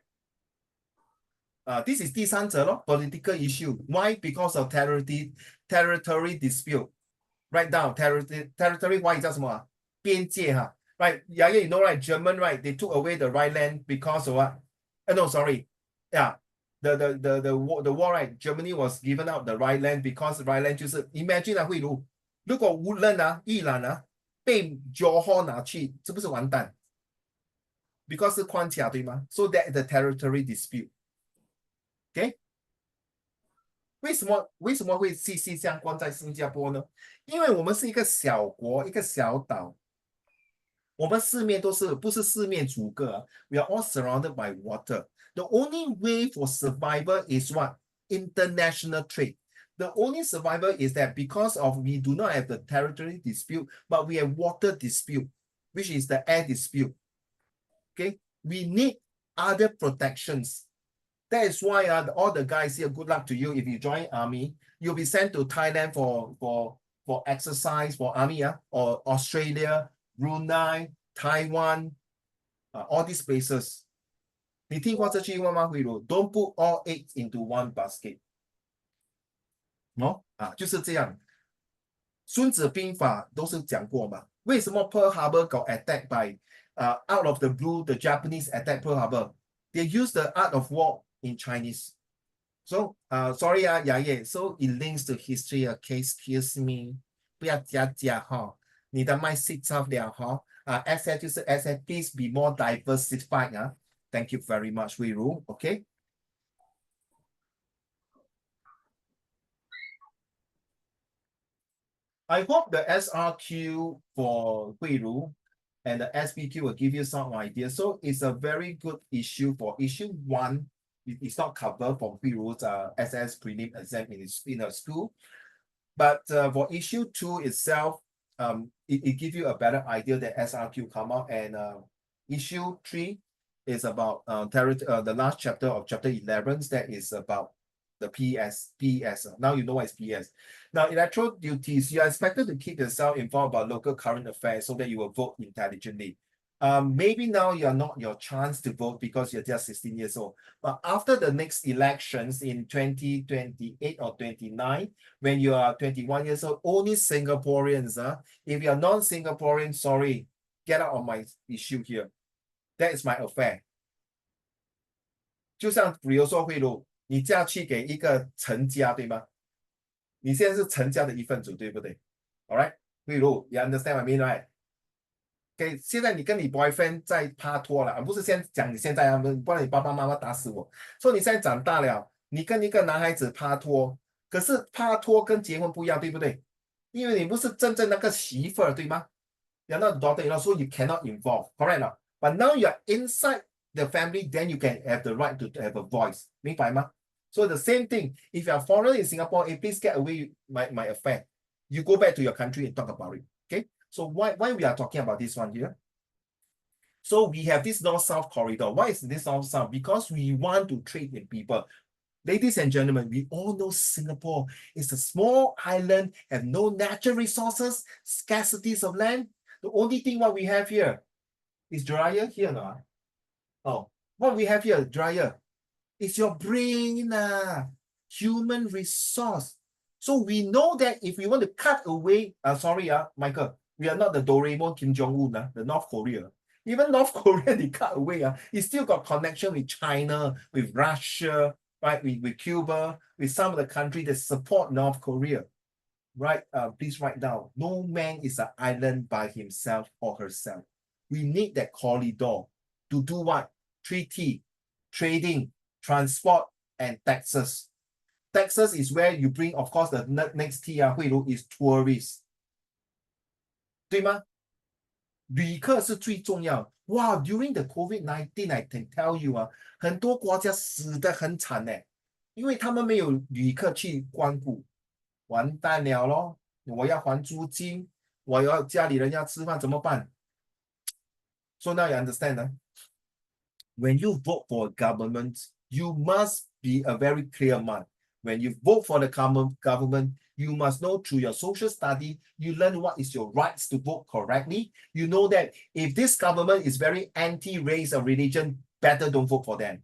This is 第三者咯 political issue. Why? Because of territory dispute. Write down territory. Why 叫什么啊？边界哈。Right? Yeah, you know, right? German, right? They took away the right land because of what? No, sorry. Yeah. The war, right? Germany was given out the right land because the right land 就是 imagine 啊，慧茹，如果无人啊，伊朗啊被 Johor 拿去，是不是完蛋？ Because 是框卡对吗？ So that the territory dispute. Okay? 为什么会息息相关在新加坡呢？因为我们是一个小国，一个小岛，我们四面都是不是四面楚歌 We are all surrounded by water. The only way for survival is what? International trade. The only survival is that because of we do not have the territory dispute, but we have water dispute, which is the air dispute. Okay, we need other protections. That is why all the guys here, good luck to you. If you join army, you'll be sent to Thailand for exercise for army, or Australia, Brunei, Taiwan, all these places. 你听过这句话吗？慧茹 Don't put all eggs into one basket. 就是这样。孙子兵法都是讲过嘛。为什么 Pearl Harbor got attacked by out of the blue, the Japanese attacked Pearl Harbor? They used the art of war in Chinese. So, sorry, Yaye. So it links to history. Okay, excuse me. 不要假哈，你的麦 sit off 了哈。asset 就是 asset. Please be more diversified. Thank you very much, Wei Ru. Okay. I hope the SRQ for Hui Ru and the SPQ will give you some ideas. So it's a very good issue for issue 1. It's not covered for Hui Ru's SS prelim exam in a school. But for issue 2 itself, it gives you a better idea that SRQ come out. And issue 3 is about the last chapter of chapter 11 that is about the PS. Now you know what is PS. Now, electoral duties, you are expected to keep yourself informed about local current affairs so that you will vote intelligently. Maybe now you're not your chance to vote because you're just 16 years old. But after the next elections in 2028 or 29, when you are 21 years old, only Singaporeans, if you're non-Singaporean, sorry, get out of my issue here. That is my affair. 就像比如说慧茹，你嫁去给一个陈家，对吗？你现在是陈家的一份子，对不对 ？All right， 慧茹 ，you understand what I mean, right？ OK， 现在你跟你 boyfriend 在拍拖了，不是先讲你现在不然你爸爸妈妈打死我。说你现在长大了，你跟一个男孩子拍拖，可是拍拖跟结婚不一样，对不对？因为你不是真正那个媳妇儿，对吗？ You're not daughter, so you cannot involve, correct? But now you're inside the family, then you can have the right to have a voice. 明白吗？ So the same thing, if you're a foreigner in Singapore, please get away my affair. You go back to your country and talk about it. Okay? So why we are talking about this one here? So we have this north-south corridor. Why is this north-south? Because we want to trade with people. Ladies and gentlemen, we all know Singapore is a small island, have no natural resources, scarcities of land. The only thing what we have here is dryer here, no? Oh, what we have here, dryer, is your brain, human resource. So we know that if we want to cut away, sorry, Michael, we are not the Doraemon Kim Jong-un, the North Korea. Even North Korea, they cut away. It still got connection with China, with Russia, right? With Cuba, with some of the countries that support North Korea. Right? Please write down. No man is an island by himself or herself. We need that corridor to do what? Treaty, trading, transport, and taxes. Taxes is where you bring, of course, the next T 惠如 is tourists. 对吗？旅客是最重要。哇 ，during the COVID-19, I can tell you 很多国家死得很惨呢，因为他们没有旅客去光顾，完蛋了咯。我要还租金，我要家里人要吃饭怎么办？ So now you understand, when you vote for a government, you must be a very clear man. When you vote for the government, you must know through your social study, you learn what is your rights to vote correctly. You know that if this government is very anti-race or religion, better don't vote for them.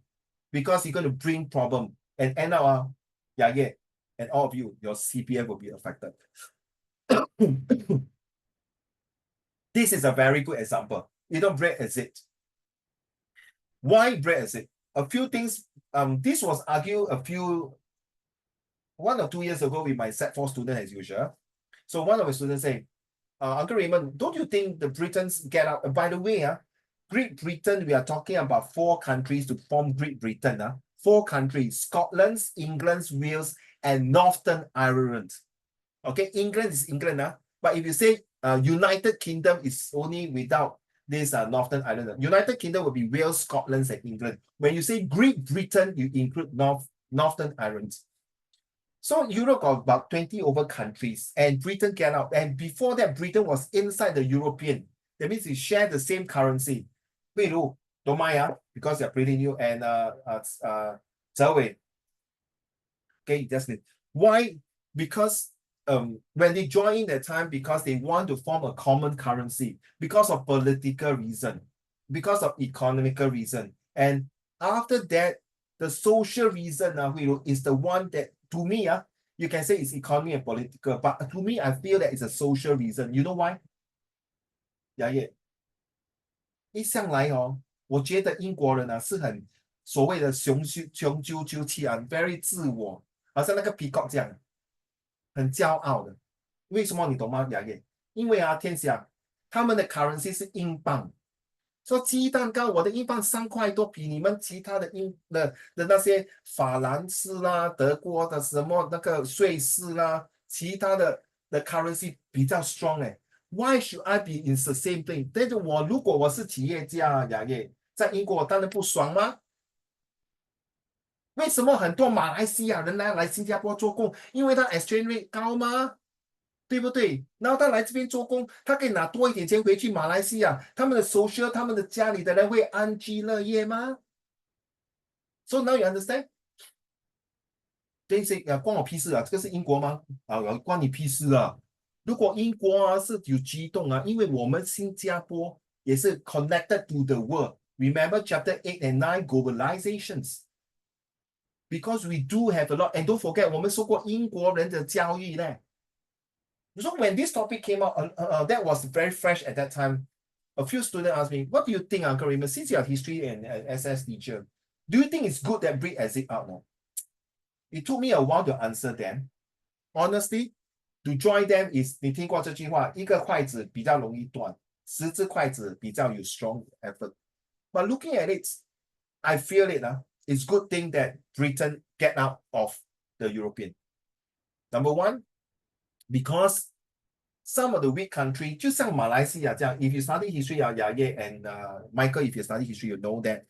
Because you're going to bring problem. And end up, and all of you, your CPF will be affected. This is a very good example. Brexit. Why Brexit? A few things. This was argued 1 or 2 years ago with my Sec4 student as usual. So one of the students say, Uncle Raymond, don't you think the Britons get out? By the way, Great Britain, we are talking about 4 countries to form Great Britain. 4 countries: Scotland, England, Wales, and Northern Ireland. Okay, England is England, but if you say United Kingdom is only without this Northern Ireland. United Kingdom will be Wales, Scotland, and England. When you say Great Britain, you include Northern Ireland. So Europe got about 20 over countries, and Britain get out. And before that, Britain was inside the European. That means they share the same currency. Don't mind, because they're pretty new. And Zhe okay, that's it. Why? Because when they join that time, because they want to form a common currency, because of political reason, because of economical reason. And after that, the social reason is the one that, to me, you can say it's economy and political, but to me, I feel that it's a social reason. You know why? Yeah. 一向来我觉得英国人是很所谓的雄赳赳气very 自我，好像那个 peacock 这样，很骄傲的。为什么你懂吗？雅叶，因为天下他们的 currency 是英镑。说鸡蛋糕，我的英镑3块多，比你们其他的那些法兰斯啦、德国的什么那个瑞士啦，其他的 currency 比较 strong Why should I be in the same thing？ 但是如果我是企业家，雅叶在英国，我当然不爽吗？为什么很多马来西亚人来新加坡做工？因为他 exchange rate 高吗？对不对？然后他来这边做工，他可以拿多一点钱回去马来西亚，他们的 social， 他们的家里的人会安居乐业吗？ So now you understand？ 这些关我屁事这个是英国吗？关你屁事如果英国是有激动因为我们新加坡也是 connected to the world. Remember chapter 8 and 9 globalizations. Because we do have a lot, and don't forget 我们受过英国人的教育呢。So when this topic came out, that was very fresh at that time. A few students asked me, what do you think, Uncle Raymond, since you're a history and SS teacher, do you think it's good that Brit exit out now? It took me a while to answer them. Honestly, to join them is, 你听过这句话，一个筷子比较容易断，10只筷子比较有 strong effort. But looking at it, I feel it. It's good thing that Britain get out of the European. Number one, because some of the weak country, 就像马来西亚这样 if you study history, Yaya and Michael, if you study history, you know that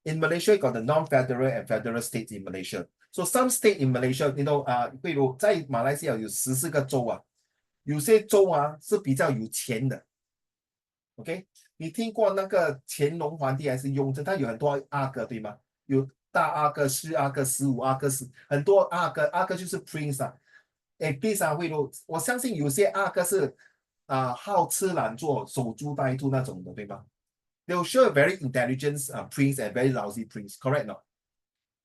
in Malaysia, you got the non-federal and federal states in Malaysia. So some state in Malaysia, you know, 比如在马来西亚有14个州有些州是比较有钱的。OK， 你听过那个乾隆皇帝还是雍正，他有很多阿哥对吗？有大阿哥、四阿哥、15阿哥，很多阿哥，阿哥就是 prince 啊。prince 啊，会咯，我相信有些阿哥是好吃懒做、守株待兔那种的，对吗？They'll show a very intelligent prince and very lousy prince, correct not?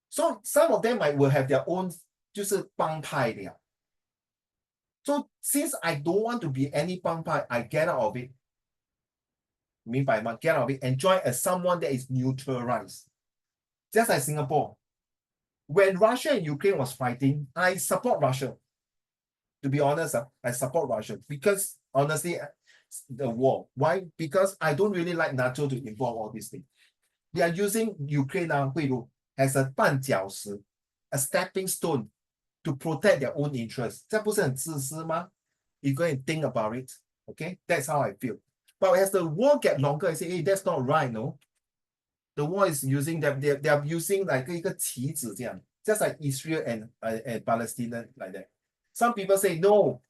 So some of them will have their own 就是帮派的呀。So since I don't want to be any 帮派, I get out of it. 明白吗？ Get out of it and join as someone that is neutralized. Just like Singapore. When Russia and Ukraine was fighting, I support Russia. To be honest, I support Russia because honestly, the war. Why? Because I don't really like NATO to involve all these things. They are using Ukraine now as a 绊脚石, a stepping stone to protect their own interests. 这不是很自私吗? You go and think about it. Okay, that's how I feel. But as the war get longer, I say, hey, that's not right, no. The war is using them. They are using like 一个棋子这样, just like Israel and Palestine like that. Some people say no,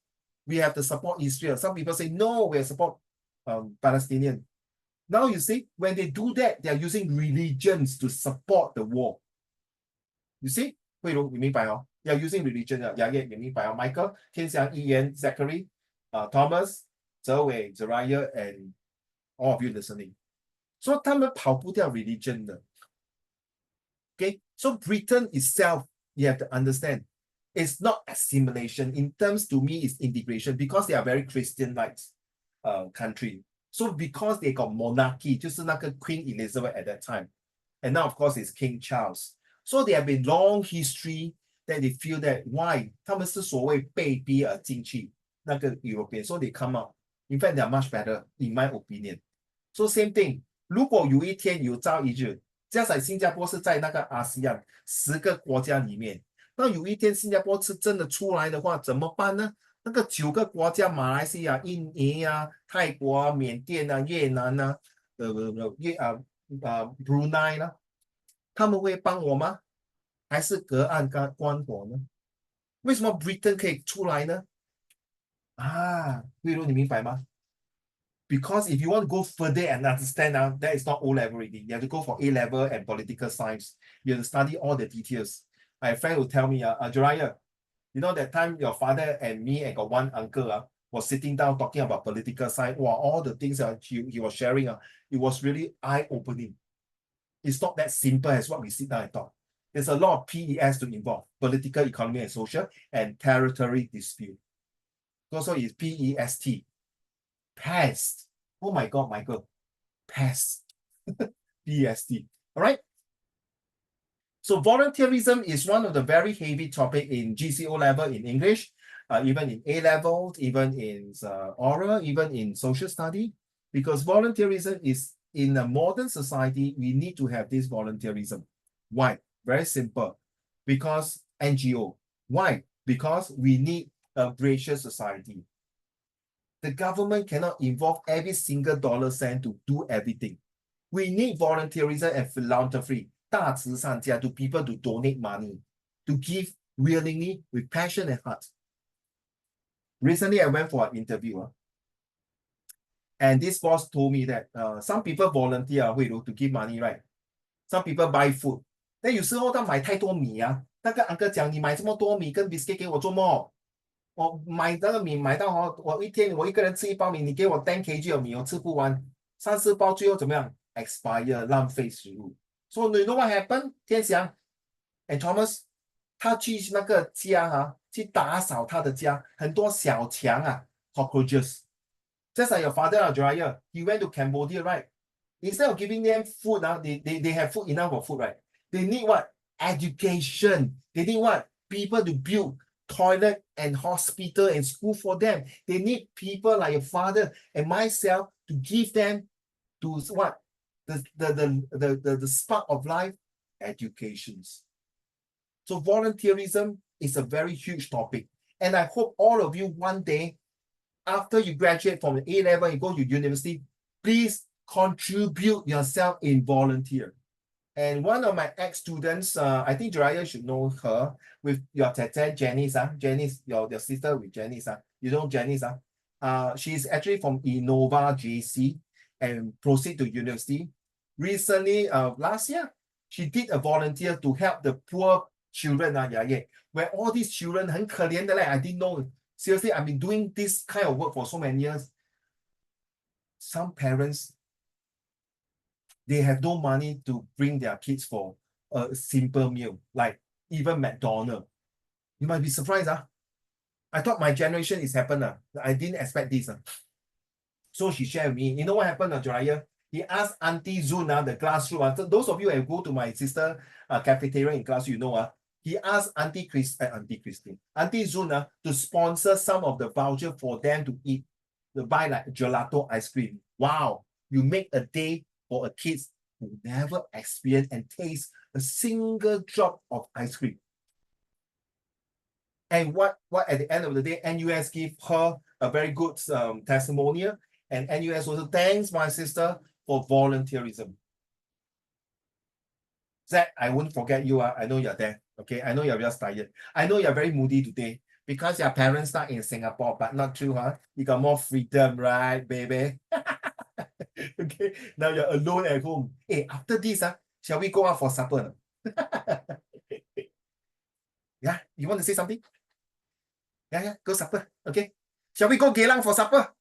we have to support Israel. Some people say no, we have to support Palestinian. Now you see, when they do that, they are using religions to support the war. You see, 慧茹，你明白哦？ They are using religion. 雅叶，你明白哦？ Michael, 天祥、一言、Zachary, Thomas, 泽伟、Zariah, and all of you listening. So 他们跑不掉 religion 的。Okay, so Britain itself, you have to understand, it's not assimilation. In terms to me, it's integration because they are very Christian-like country. So because they got monarchy, 就是那个 Queen Elizabeth at that time. And now, of course, it's King Charles. So there have been long history that they feel that why 他们是所谓被逼而进去那个 European. So they come out. In fact, they are much better, in my opinion. So same thing. 如果有一天有朝一日 just like 新加坡是在那个 ASEAN 10个国家里面，那有一天新加坡是真的出来的话，怎么办呢？那个9个国家，马来西亚、印尼啊、泰国啊、缅甸啊、越南啊、Brunei 呢，他们会帮我吗？还是隔岸观火呢？为什么 Britain 可以出来呢？例如你明白吗？ Because if you want to go further and understand now, that is not O level already. You have to go for A level and political science. You have to study all the details. I have a friend who tell me, Jariah, you know that time your father and me and got one uncle was sitting down talking about political science. Wow, all the things he was sharing, it was really eye-opening. It's not that simple as what we sit down and talk. There's a lot of PES to involve, political, economy, and social, and territory dispute. Also, it's PEST. Pest. Oh my God, Michael. Pest. PST. All right. So volunteerism is one of the very heavy topic in GCO level in English, even in A level, even in oral, even in social study, because volunteerism is in a modern society, we need to have this volunteerism. Why? Very simple. Because NGO. Why? Because we need a gracious society. The government cannot involve every single dollar cent to do everything. We need volunteerism and philanthropy, 大慈善家, to people to donate money, to give willingly with passion and heart. Recently, I went for an interview, and this boss told me that some people volunteer to give money, right? Some people buy food. Then 有时候他买太多米啊，那个 uncle 讲你买这么多米跟 biscuit 给我做么？我买那个米买到我一天我一个人吃1包米，你给我10 kg 的米，我吃不完，3、4包最后怎么样 ？expire 浪费食物。So you know what happened？ 天祥 and Thomas， 他去那个家去打扫他的家，很多小强cockroaches。Just like your father, Jariah, he went to Cambodia, right? Instead of giving them food, they have food enough for food, right? They need what? Education. They need what? People to build toilet and hospital and school for them. They need people like your father and myself to give them to what? The spark of life, educations. So volunteerism is a very huge topic. And I hope all of you one day, after you graduate from the A level and go to university, please contribute yourself in volunteer. And one of my ex-students, I think Jariah should know her, with your tete, Janice, Janice, your sister with Janice, you know Janice, she's actually from Innova JC and proceed to university. Recently, last year, she did a volunteer to help the poor children, where all these children 很可怜的嘞. I didn't know. Seriously, I've been doing this kind of work for so many years. Some parents, they have no money to bring their kids for a simple meal, like even McDonald's. You might be surprised. I thought my generation is happened. I didn't expect this. So she shared with me, you know what happened, Joraya? He asked Auntie Zun, the classroom. So those of you who go to my sister cafeteria in class, you know, he asked Auntie Zun to sponsor some of the voucher for them to eat, to buy like gelato ice cream. Wow, you make a day for a kids who never experience and taste a single drop of ice cream. And what at the end of the day, NUS give her a very good testimonial, and NUS also thanks my sister for volunteerism. Zach, I won't forget you. I know you're there. Okay, I know you're just tired. I know you're very moody today because your parents are in Singapore, but not true, huh? You got more freedom, right, baby? Okay, now you're alone at home. Hey, after this, shall we go out for supper? Yeah, you want to say something? Yeah, go supper. Okay. Shall we go Geylang for supper?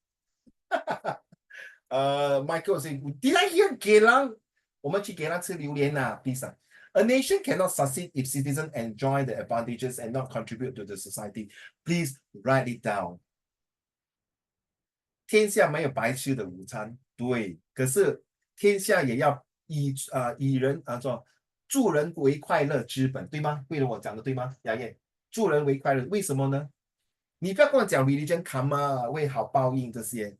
Michael say, did I hear Geylang? 我们去 Geylang 吃榴莲啊, please. A nation cannot succeed if citizens enjoy the advantages and not contribute to the society. Please write it down. 天下没有白吃的午餐，对。可是天下也要助人为快乐之本，对吗？对了，我讲的对吗？雅燕，助人为快乐，为什么呢？你不要跟我讲 religion karma 为好报应这些。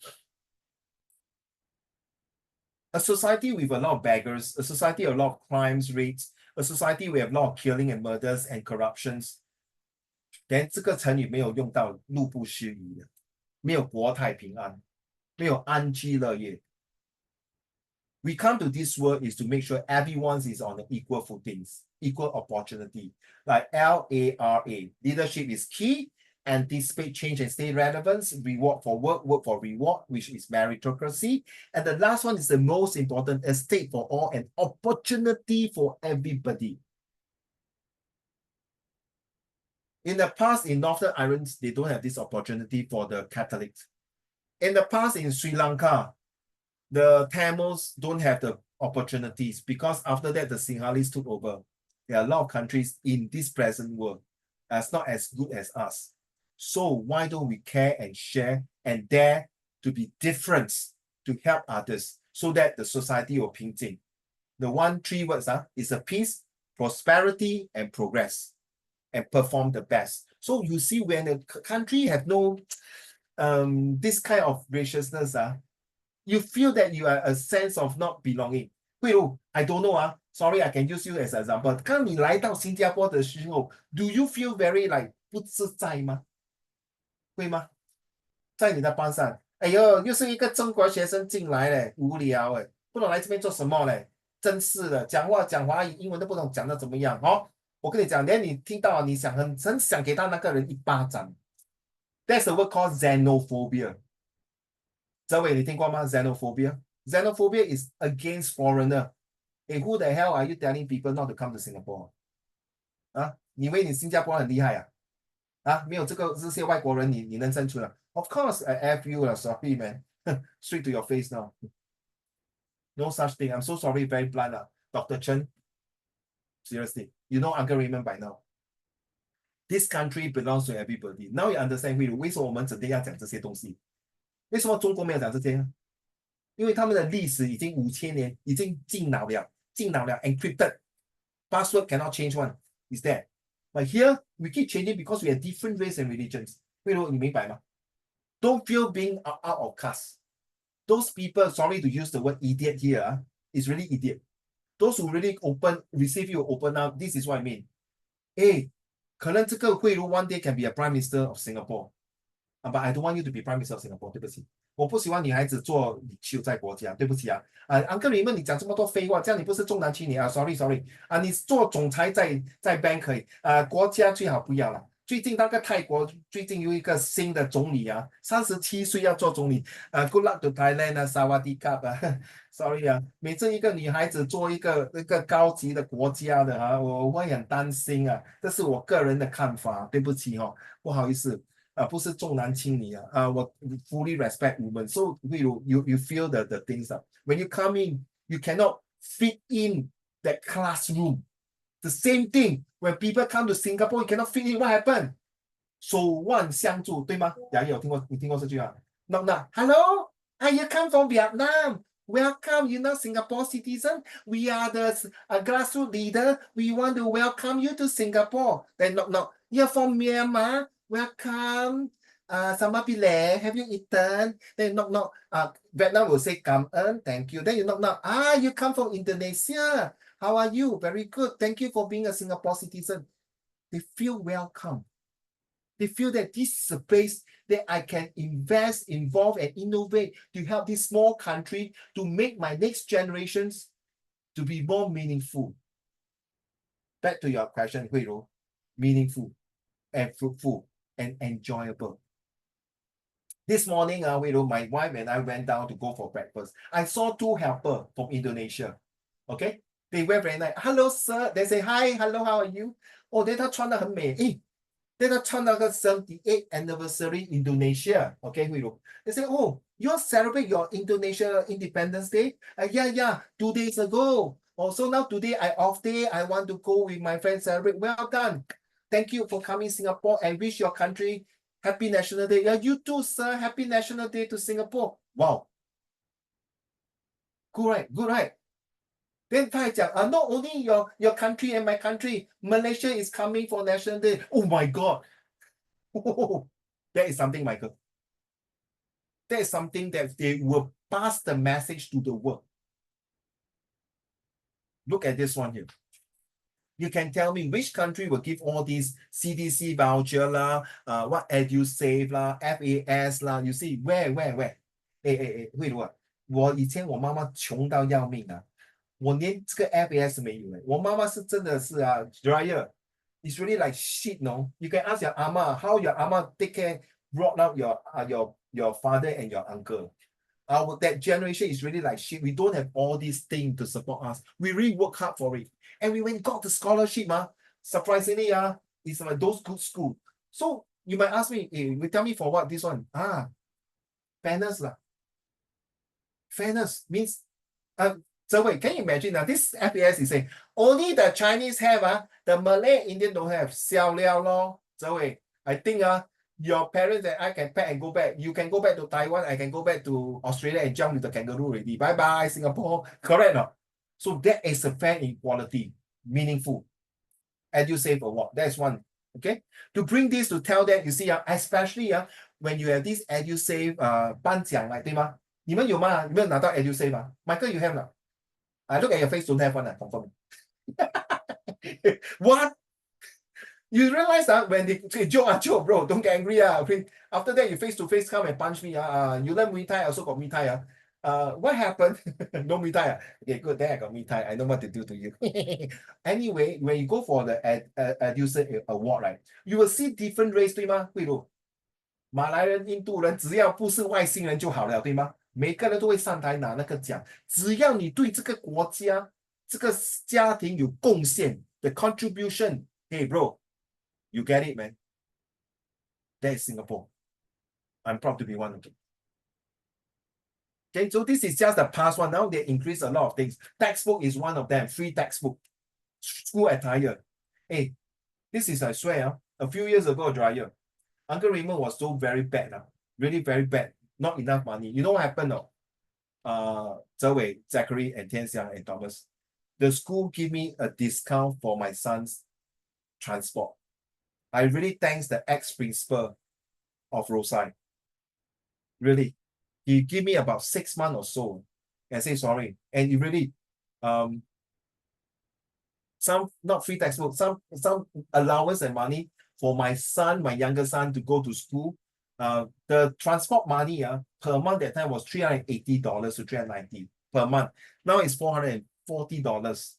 A society with a lot of beggars, a society with a lot of crimes rates, a society with a lot of killing and murders and corruptions. Then 这个成语没有用到路不拾遗的，没有国泰平安，没有安居乐业。We come to this world is to make sure everyone is on the equal footings, equal opportunity. Like LARA, leadership is key. Anticipate change and stay relevant, reward for work, work for reward, which is meritocracy. And the last one is the most important, a state for all, an opportunity for everybody. In the past, in Northern Ireland, they don't have this opportunity for the Catholics. In the past, in Sri Lanka, the Tamils don't have the opportunities because after that, the Sinhalese took over. There are a lot of countries in this present world that's not as good as us. So why don't we care and share and dare to be different to help others so that the society will 平静? The 3 words is a peace, prosperity, and progress, and perform the best. So you see, when a country have no this kind of graciousness, you feel that you are a sense of not belonging. I don't know, sorry, I can use you as an example. 当你来到新加坡的时候, do you feel very like 不自在吗？会吗？在你的班上，哎呦，又是一个中国学生进来嘞，无聊哎，不懂来这边做什么嘞？真是的，讲华语、英文都不懂讲的怎么样哦？我跟你讲，连你听到你想很想给到那个人一巴掌。That's a word called xenophobia. 这位你听过吗 ？Xenophobia. Xenophobia is against foreigner. Hey, who the hell are you telling people not to come to Singapore? 你以为你新加坡很厉害没有这些外国人你能生存了 ？Of course, I F you, sorry man. Straight to your face now. No such thing. I'm so sorry, very blunt. Dr. Chen, seriously, you know Uncle Raymond by now. This country belongs to everybody. Now you understand 为什么我们整天要讲这些东西？为什么中国没有讲这些？因为他们的历史已经5000年，已经进脑了 encrypted. Password cannot change one. Is that? But here, we keep changing because we have different race and religions. 你明白吗？ Don't feel being out of class. Those people, sorry to use the word idiot here, is really idiot. Those who really receive you open up, this is what I mean. Hey, 可能这个慧茹 one day can be a prime minister of Singapore. But I don't want you to be prime minister of Singapore. 对不起，我不喜欢女孩子做领袖在国家。对不起Uncle Raymond，你讲这么多废话，这样你不是重男轻女Sorry 你做总裁在 bank 可以国家最好不要了。最近那个泰国最近有一个新的总理啊，37岁要做总理，Good luck to Thailand 啊，Sawadee-krap 啊，sorry 啊，每次一个女孩子做一个高级的国家的啊，我会很担心啊，这是我个人的看法，对不起哦，不好意思。不是重男轻女啊，我 fully respect women. So you feel the things when you come in, you cannot fit in that classroom. The same thing when people come to Singapore, you cannot fit in. What happened? 手腕相助，对吗？你听过这句话 ？No, no. Hello, you come from Vietnam. Welcome, you know, Singapore citizen. We are the grassroots leader. We want to welcome you to Singapore. Then no. You're from Myanmar. Welcome. Sambal pile, have you eaten? Then knock. Vietnam will say cảm ơn, thank you. Then you knock. You come from Indonesia. How are you? Very good. Thank you for being a Singapore citizen. They feel welcome. They feel that this is a place that I can invest, involve, and innovate to help this small country to make my next generations to be more meaningful. Back to your question, Hui Ru. Meaningful and fruitful and enjoyable. This morning, my wife and I went down to go for breakfast. I saw 2 helpers from Indonesia. Okay? They wear very nice. Hello, sir. They say, hi, hello, how are you? Oh, 他穿得很美。他穿那个 78th anniversary Indonesia. Okay, they say, oh, you celebrate your Indonesia Independence Day? Yeah, 2 days ago. So now today I off day. I want to go with my friends celebrate. Well done. Thank you for coming Singapore and wish your country Happy National Day. You too, sir. Happy National Day to Singapore. Wow. Good, right? Then 他还讲not only your country and my country, Malaysia is coming for National Day. Oh my God. That is something, Michael. That is something that they will pass the message to the world. Look at this one here. You can tell me which country will give all these CDC voucher lah, what EduSave lah, FAS lah. You see, where? 慧茹啊，我以前我妈妈穷到要命啊，我连这个 FAS 没有。我妈妈是真的是dryer. It's really like shit, no? You can ask your ama how your ama take care, brought up your father and your uncle. That generation is really like shit. We don't have all these things to support us. We really work hard for it. And we went got the scholarship, surprisingly, it's like those good schools. So you might ask me, tell me for what this one? Fairness lah. Fairness means, Zhe-Wei, can you imagine now? This FAS is saying only the Chinese have, the Malay Indian don't have. Xiao liao lo, Zhe-Wei. I think your parents and I can pack and go back. You can go back to Taiwan. I can go back to Australia and jump with the kangaroo already. Bye bye, Singapore. Correct no? So that is a fair equality, meaningful. EduSave award. That's one. Okay. To bring this to tell that, you see, especially when you have this EduSave 颁奖来，对吗？你们有吗？有没有拿到 EduSave 吗？ Michael, you have not? I look at your face, don't have one. Confirm. What? You realize when they say joke, bro, don't get angry. After that, you face to face come and punch me. You learn Muay Thai, I also got Muay Thai. What happened? No Muay Thai. Okay, good. Then I got Muay Thai. I know what to do to you. Anyway, when you go for the EduSave award, right, you will see different race, 对吗？慧茹，马来人、印度人，只要不是外星人就好了，对吗？每个人都会上台拿那个奖，只要你对这个国家、这个家庭有贡献的 contribution, hey bro, you get it, man. That is Singapore. I'm proud to be one of them. Okay, so this is just the past one. Now they increase a lot of things. Textbook is one of them. Free textbook. School attire. Hey, this is, I swear, a few years ago, dryer. Uncle Raymond was so very bad now. Really very bad. Not enough money. You know what happened though? Zhe-Wei, Zachary, and Tian-Xiang and Thomas. The school give me a discount for my son's transport. I really thanks the ex-principal of Rosai. Really. He give me about 6 months or so and say sorry. And he really some not free textbook, some allowance and money for my son, my younger son, to go to school. The transport money per month that time was $380 to $390 per month. Now it's $440.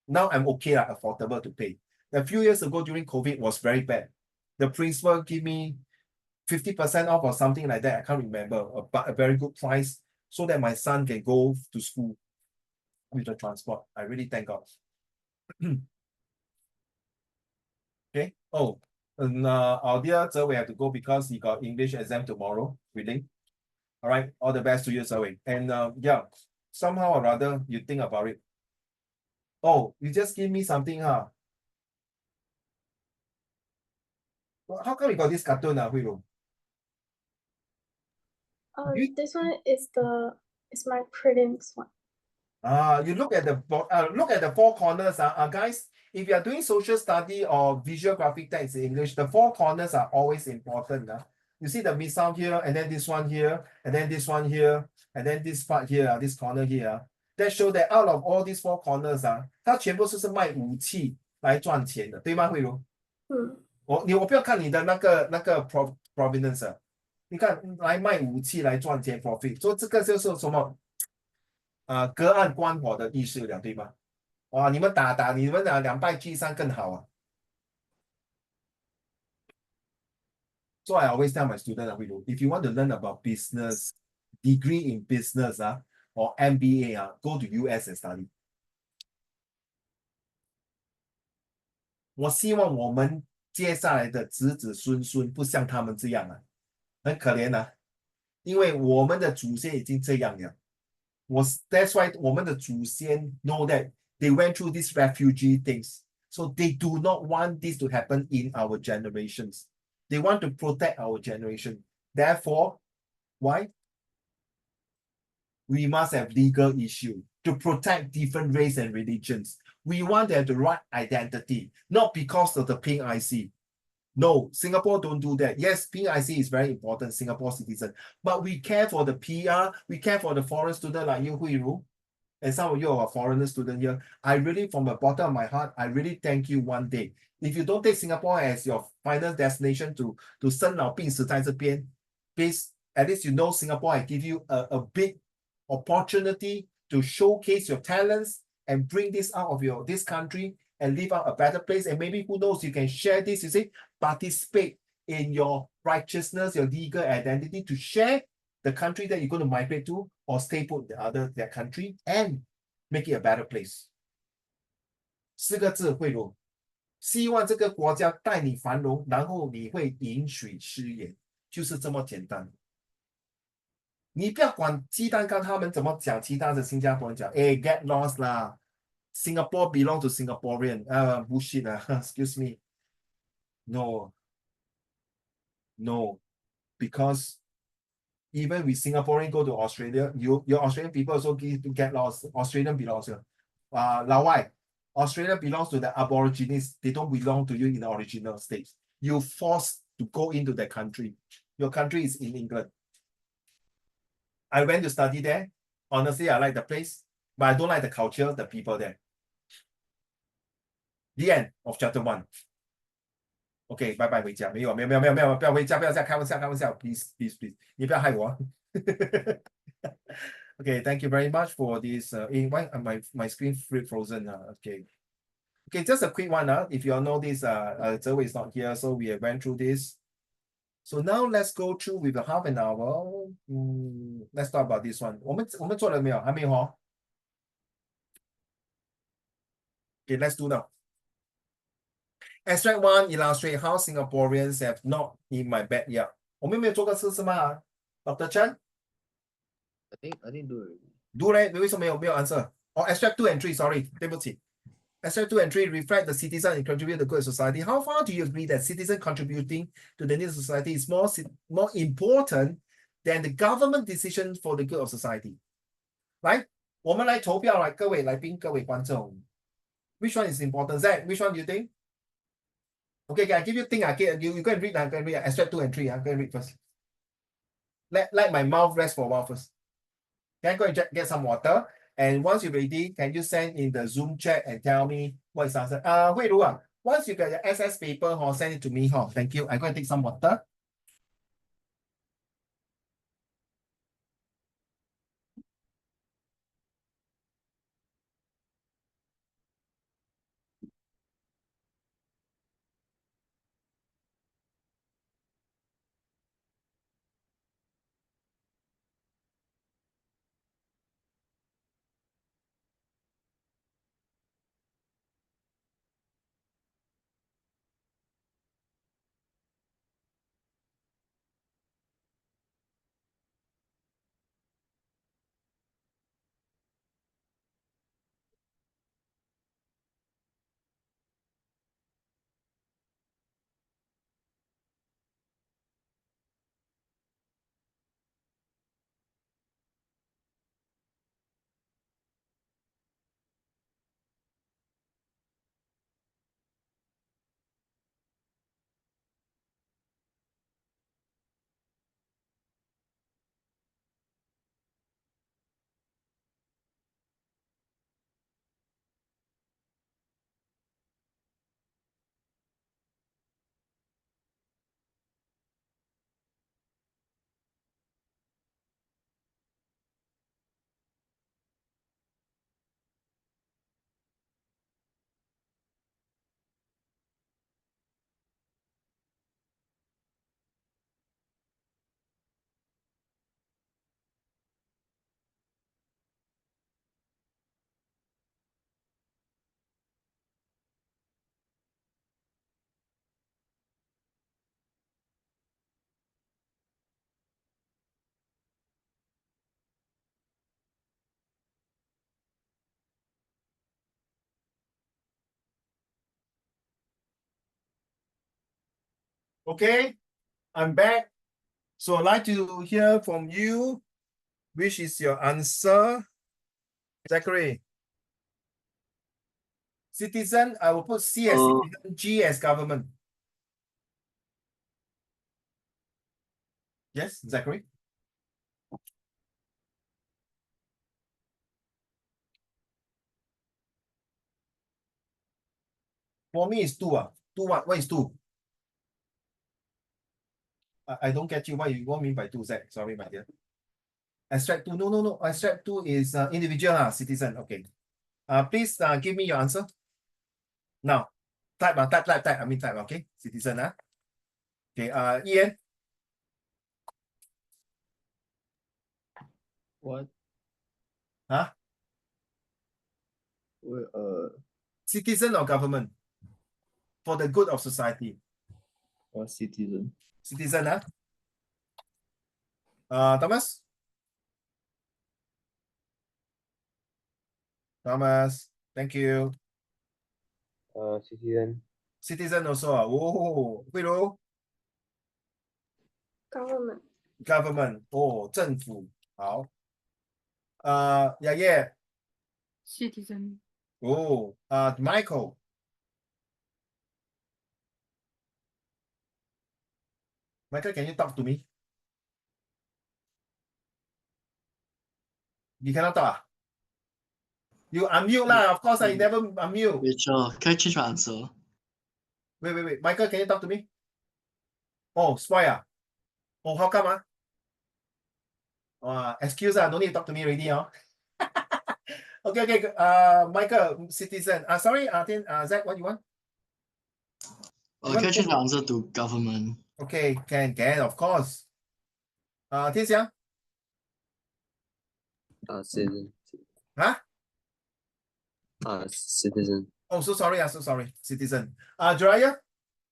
Now I'm okay, affordable to pay. A few years ago during COVID was very bad. the principal give me 50% off or something like that. I can't remember, but a very good price so that my son can go to school with the transport. I really thank God. Okay. Oh, and our dear Zhe have to go because he got English exam tomorrow, reading. All right. All the best to you, Zhe. And yeah, somehow or other, you think about it. Oh, you just give me something, huh? Well, how come you got this cartoon, Hui Lu? This one is my prelims one. You look at the four corners, guys. If you are doing social study or visual graphic text in English, the four corners are always important. You see the missile here, and then this one here, and then this one here, and then this part here, this corner here. That show that out of all these four corners, 它全部是卖武器来赚钱的，对吗，慧茹？我不要看你的那个 provenance，你看来卖武器来赚钱 profit，所以这个就是什么？隔岸观火的意思了，对吗？哇，你们两败俱伤更好啊。So I always tell my student, if you want to learn about business, degree in business or MBA go to US and study. 我希望我们接下来的子子孙孙不像他们这样很可怜因为我们的祖先已经这样了。That's why 我们的祖先 know that they went through these refugee things. So they do not want this to happen in our generations. They want to protect our generation. Therefore, why? We must have legal issue to protect different race and religions. We want to have the right identity, not because of the pink IC. No, Singapore don't do that. Yes, PIC is very important, Singapore citizen. But we care for the PR, we care for the foreign student like you, Hui Ru, and some of you are foreign student here. I really, from the bottom of my heart, I really thank you one day. If you don't take Singapore as your final destination to 生老病死在这边, please, at least you know Singapore, I give you a big opportunity to showcase your talents and bring this out of this country and live out a better place. And maybe who knows, you can share this, you see, participate in your righteousness, your legal identity to share the country that you're going to migrate to or stay put their country and make it a better place. 四个字慧茹，希望这个国家带你繁荣，然后你会饮水思源，就是这么简单。你不要管鸡蛋糕他们怎么讲，其他的新加坡人讲，get lost 啦 ，Singapore belong to Singaporean，bullshit 啦，excuse me， no, because even with Singaporean go to Australia, your Australian people also get lost. Australian belongs to Lao Wai. Australia belongs to the Aborigines. They don't belong to you in the original state. You forced to go into that country. Your country is in England. I went to study there. Honestly, I like the place, but I don't like the culture, the people there. The end of chapter 1. OK， 拜拜回家。没有，不要回家，不要开玩笑 ，please， 你不要害我。OK, thank you very much for this. Why my screen frozen? OK, just a quick one. If you all know this, Zhe is not here, so we went through this. So now let's go through with a half an hour. Let's talk about this one. 我们做了没有？还没有哦。OK, let's do now. Extract 1 illustrate how Singaporeans have not in my backyard. 我们没有做过事是吗 Dr. Chen? I think do already. Do 嘞？为什么没有 answer? Extract 2 and 3, sorry, 对不起。Extract 2 and 3 reflect the citizen and contribute to the good society. How far do you agree that citizen contributing to the needs of society is more important than the government decision for the good of society? 来，我们来投票来，各位来宾，各位观众。Which one is important? Zach, which one do you think? Okay, I give you thing. You go and read. Go and read. Extract 2 and 3. Go and read first. Let my mouth rest for a while first. Can I go and get some water? And once you're ready, can you send in the Zoom chat and tell me what is the answer? Hui Ru, once you get the SS paper, send it to me. Thank you. I go and take some water. Okay, I'm back. So I'd like to hear from you. Which is your answer? Zachary. Citizen, I will put C as citizen, G as government. Yes, Zachary? For me, it's 2. 2 what? What is 2? I don't get you. What you mean by 2, Zach? Sorry, my dear. Abstract 2. No. Abstract 2 is individual, citizen. Okay. Please give me your answer. Now, type. I mean type, okay? Citizen, Okay, Ian. What? Huh? Citizen or government? For the good of society. What citizen? Citizen, Thomas? Thomas, thank you. Citizen. Citizen also. Oh, Willow? Government. Government. Oh, 政府。好。Yeah. Citizen. Oh, Michael. Michael, can you talk to me? You cannot talk. You unmute lah. Of course, I never unmute. Rachel, can I change my answer? Wait. Michael, can you talk to me? Oh, spoil. Oh, how come? Excuse, no need to talk to me already. Okay. Michael, citizen. Sorry, Zach, what you want? Can I change my answer to government? Okay, can, of course. Tian Xiang? Citizen. Huh? Citizen. Oh, so sorry. Citizen. Jiraiya,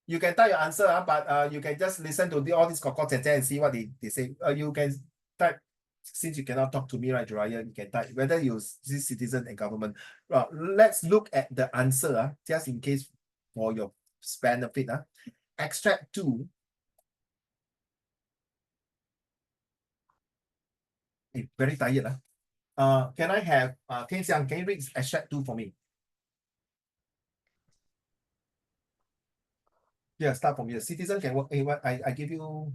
you can type your answer, but you can just listen to all these and see what they say. You can type, since you cannot talk to me, right, Jiraiya, you can type whether you see citizen and government. Let's look at the answer, just in case for your benefit. Extract 2. Very tired. Can I have Tian Xiang, can you read extract 2 for me? Yeah, start from here. Citizen can work. Hey, what I give you.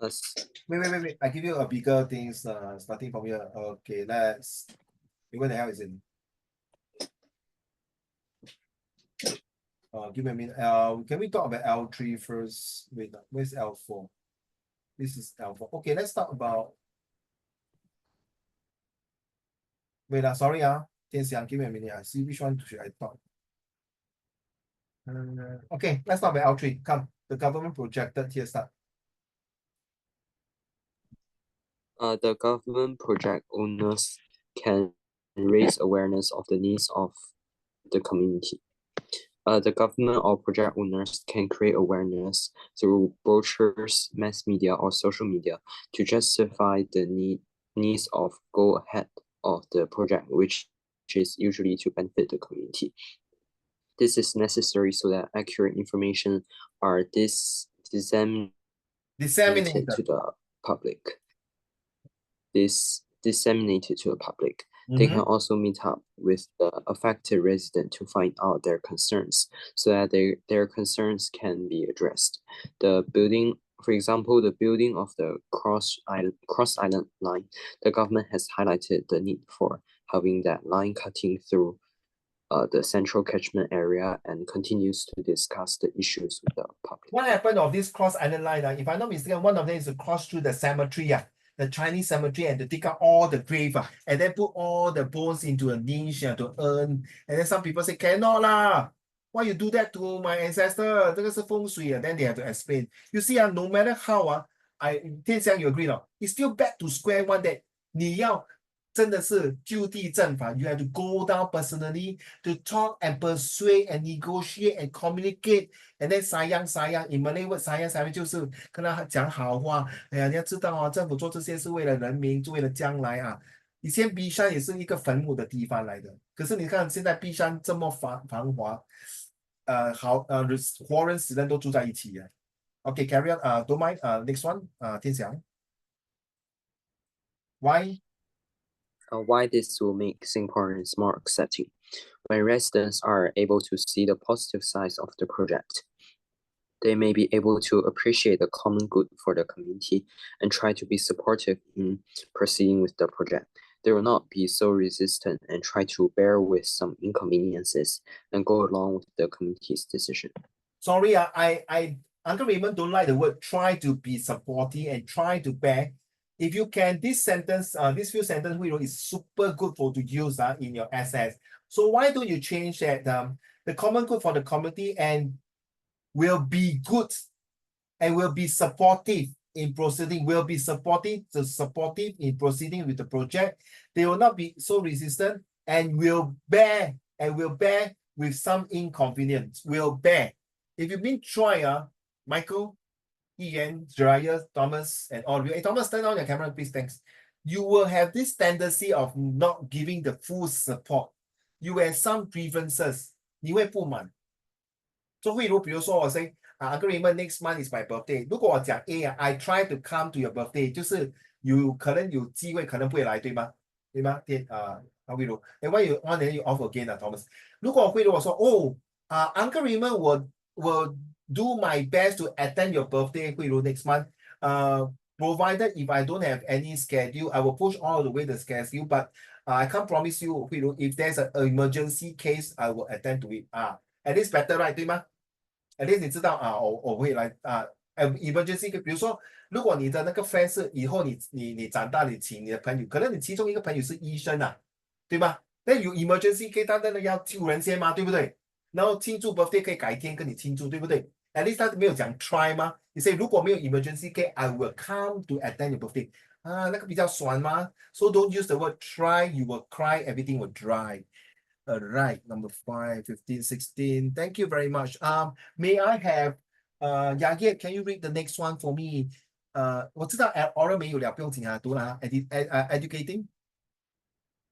Wait. I give you a bigger things. Starting from here. Okay, let's. Where the hell is it? Give me a minute. Can we talk about L3 first? Wait, where's L4? This is L4. Okay, let's talk about. Wait, sorry, Tian Xiang, give me a minute. I see which one should I talk. Okay, let's talk about L3. Come, the government projected here start. The government project owners can raise awareness of the needs of the community. The government or project owners can create awareness through brochures, mass media, or social media to justify the needs of go ahead of the project, which is usually to benefit the community. This is necessary so that accurate information are disseminated to the public. Disseminated to the public. They can also meet up with the affected resident to find out their concerns so that their concerns can be addressed. The building, for example, the building of the cross island line, the government has highlighted the need for having that line cutting through the central catchment area and continues to discuss the issues with the public. What happened of this cross island line? If I'm not mistaken, one of them is to cross through the cemetery, the Chinese cemetery, and to dig out all the grave, and then put all the bones into a niche to urn. And then some people say, cannot lah. Why you do that to my ancestor? 这个是风水. Then they have to explain. You see, no matter how, Tian Xiang, you agree, it's still back to square one that 你要真的是就地正法 you have to go down personally to talk and persuade and negotiate and communicate and then sayang in Malay word sayang 就是跟他讲好话。哎呀，你要知道政府做这些是为了人民，是为了将来啊。以前璧山也是一个坟墓的地方来的，可是你看现在璧山这么繁华，活人死人都住在一起。Okay, carry on. Don't mind. Next one. Tian Xiang. Why? Why this will make Singaporeans more accepting when residents are able to see the positive sides of the project. They may be able to appreciate the common good for the community and try to be supportive in proceeding with the project. They will not be so resistant and try to bear with some inconveniences and go along with the community's decision. Sorry, Uncle Raymond don't like the word try to be supportive and try to bear. If you can, this sentence, this few sentences is super good for to use in your essays. So why don't you change that the common good for the community and will be good and will be supportive in proceeding, will be supportive in proceeding with the project. They will not be so resistant and will bear with some inconvenience, will bear. If you mean try, Michael, Ian, Jiraiya, Thomas, and all of you. Hey, Thomas, turn on your camera, please, thanks. You will have this tendency of not giving the full support. You have some grievances. 你会不满。So 例如，比如说我 say Uncle Raymond, next month is my birthday. 如果我讲 A I try to come to your birthday， 就是可能有机会，可能不会来，对吗？对吗？例如 and why you on and you off again, Thomas？ 如果我说Uncle Raymond will do my best to attend your birthday, 例如 next month. Provided if I don't have any schedule, I will push all the way the schedule, but I can't promise you, 例如 if there's an emergency case, I will attend to it. At least better, right? 对吗？ At least 你知道我会来emergency， 比如说，如果你的那个 friend 是以后你长大你请你的朋友，可能你其中一个朋友是医生对吧？那有 emergency case， 他真的要救人先嘛，对不对？然后庆祝 birthday 可以改天跟你庆祝，对不对？ At least 他没有讲 try 吗？你 say 如果没有 emergency case, I will come to attend your birthday。那个比较爽吗？ So don't use the word try, you will cry, everything will dry. Right, number 5, 15, 16. Thank you very much. May I have Yagye, can you read the next one for me? 我知道 oral 没有了，不用紧读了。Educating.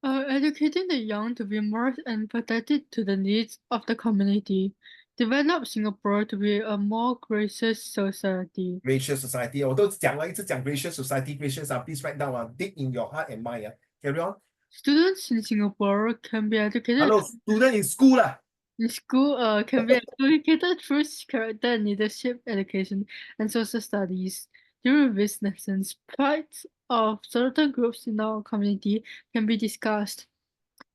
Educating the young to be more empathetic to the needs of the community. Develop Singapore to be a more gracious society. Gracious society. 我都讲了，一直讲 gracious society, gracious. Please write down. Dig in your heart and mind. Carry on. Students in Singapore can be educated. Hello, student in school In school, can be educated through character and leadership education and social studies. During these lessons, plight of certain groups in our community can be discussed.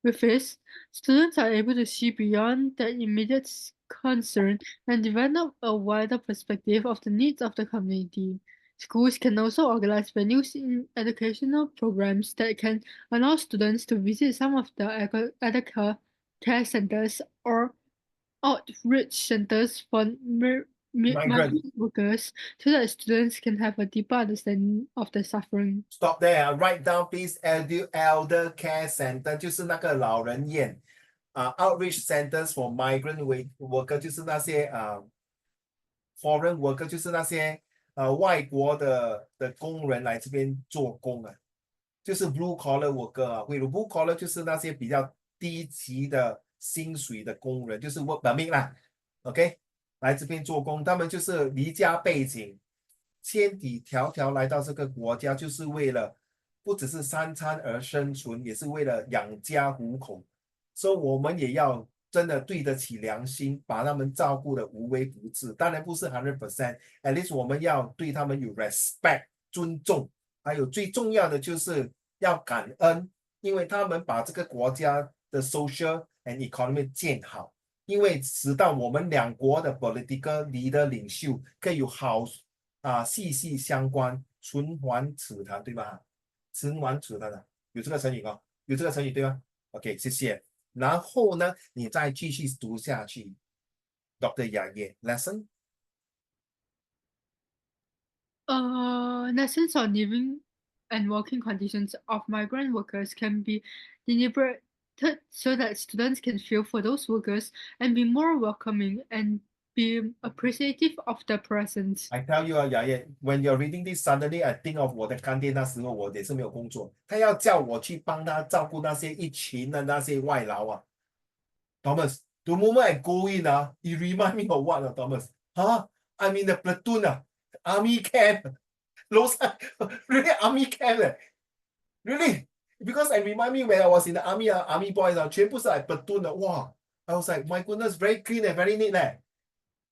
With this, students are able to see beyond their immediate concern and develop a wider perspective of the needs of the community. Schools can also organize venues in educational programs that can allow students to visit some of the elder care centers or outreach centers for migrant workers so that students can have a deeper understanding of the suffering. Stop there. Write down, please. Elder care center 就是那个老人院。Outreach centers for migrant worker 就是那些foreign worker 就是那些外国的工人来这边做工就是 blue collar worker 例如 blue collar 就是那些比较低级的薪水的工人，就是 work permit 啦 ，OK， 来这边做工，他们就是离家背景，千里迢迢来到这个国家，就是为了不只是三餐而生存，也是为了养家糊口，所以我们也要真的对得起良心，把他们照顾得无微不至。当然不是 100%，at least 我们要对他们有 respect 尊重，还有最重要的就是要感恩，因为他们把这个国家的 social and economy 建好，因为使到我们两国的 political leader 领袖可以有好息息相关，唇亡齿寒，对吧？唇亡齿寒的，有这个成语哦，有这个成语对吗 ？OK， 谢谢。然后呢，你再继续读下去 ，Dr. Yagye lesson。Lessons on living and working conditions of migrant workers can be deliberated so that students can feel for those workers and be more welcoming and be appreciative of their presence. I tell you 雅叶 when you're reading this, suddenly I think of 我的干爹，那时候我也是没有工作，他要叫我去帮他照顾那些一群的那些外劳Thomas, the moment I go in, it remind me of what, Thomas? I'm in the platoon. army camp. Really army camp. Really? Because I remind me when I was in the army, army boys, 全部是 like platoon 的, wow. I was like, my goodness, very clean and very neat.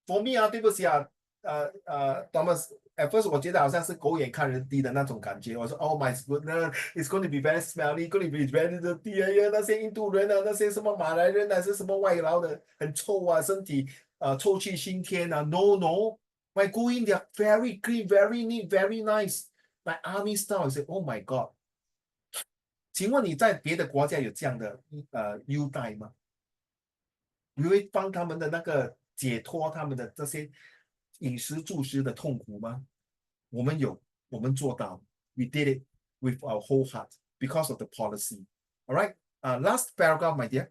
For me, 对不起Thomas, at first 我觉得好像是狗眼看人低的那种感觉。我说 Oh my goodness, it's going to be very smelly, going to be very dirty. 那些印度人那些什么马来人是什么外劳的，很臭身体臭气熏天No, by going they're very clean, very neat, very nice. Like army style, I say, oh my god. 请问你在别的国家有这样的优待吗？你会帮他们的那个解脱他们的这些饮食住食的痛苦吗？我们有，我们做到。We did it with our whole heart because of the policy. All right. Last paragraph, my dear.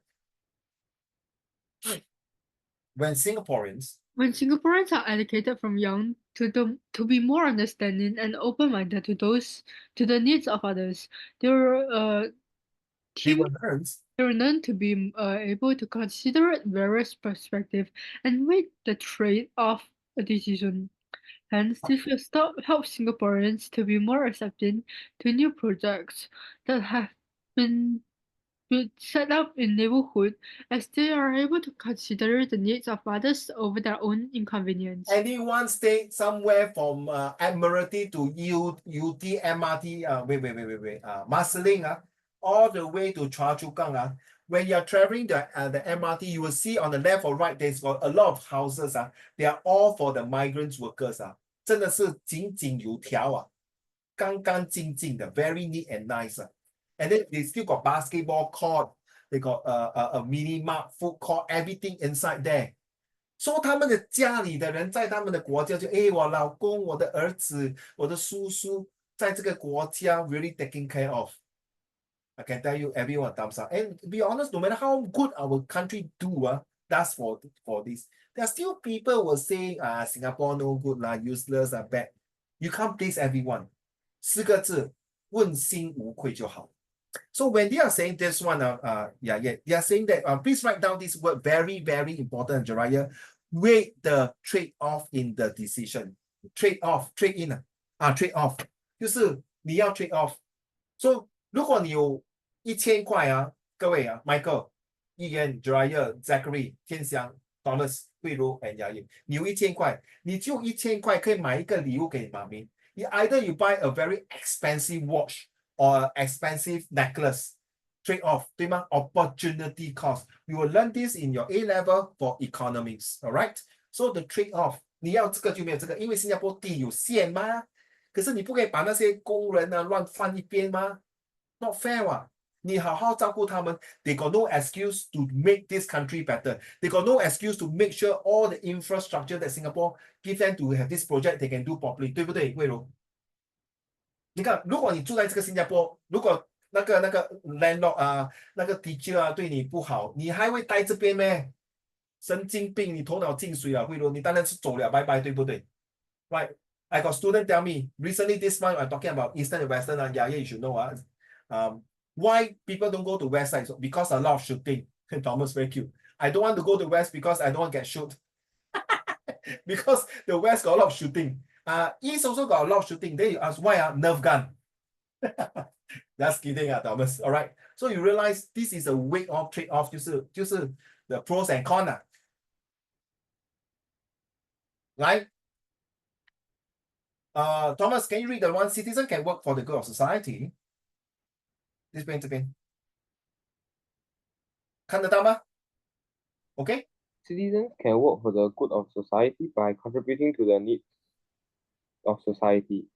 When Singaporeans are educated from young to be more understanding and open-minded to the needs of others, they will learn to be able to consider various perspectives and weigh the trade-off a decision. Hence, this will help Singaporeans to be more accepting to new projects that have been set up in neighborhood, as they are able to consider the needs of others over their own inconvenience. Anyone stay somewhere from Admiralty to UT MRT, Marsiling, all the way to Choa Chu Kang. When you're traveling the MRT, you will see on the left or right, there's got a lot of houses. They are all for the migrant workers. 真的是井井有条干干净净的 very neat and nice. And then they still got basketball court, they got a mini mart, food court, everything inside there. So 他们的家里的人在他们的国家就我老公我的儿子我的叔叔在这个国家 really taking care of. I can tell you everyone thumbs up. And to be honest, no matter how good our country does for this, there are still people who will say Singapore no good useless bad. You can't please everyone. 4个字问心无愧就好。So when they are saying this one, they are saying that please write down this word, very, very important, Jiraiya. Weigh the trade-off in the decision. Trade-off, trade-in, trade-off. 就是你要 trade-off. So 如果你有1000块各位Michael, 议员 Jiraiya, Zachary, 天祥 Thomas, 慧茹 and Yayi, 你有1000块，你就1000块可以买一个礼物给妈咪。Either you buy a very expensive watch or expensive necklace, trade off, 对吗？ Opportunity cost. You will learn this in your A level for economics, all right? So the trade off, 你要这个就没有这个，因为新加坡地有限嘛。可是你不可以把那些工人乱放一边吗？ Not fair 你好好照顾他们 they got no excuse to make this country better. They got no excuse to make sure all the infrastructure that Singapore give them to have this project they can do properly, 对不对，慧茹？你看，如果你住在这个新加坡，如果那个landlord 那个 teacher 对你不好，你还会待这边咩？神经病，你头脑进水了，慧茹，你当然是走了，拜拜，对不对 ？Right? I got student tell me recently this month I'm talking about Eastern and Western. Yeah, you should know. Why people don't go to West side? Because a lot of shooting. Thomas very cute. I don't want to go to West because I don't want to get shoot. Because the West got a lot of shooting. East also got a lot of shooting. Then you ask why? Nerf gun. Just kidding, Thomas. All right. So you realize this is a weight of trade-off. 就是 the pros and cons. Right? Thomas, can you read the one? Citizen can work for the good of society. 这边看得到吗 ？Okay. Citizens can work for the good of society by contributing to the needs of society.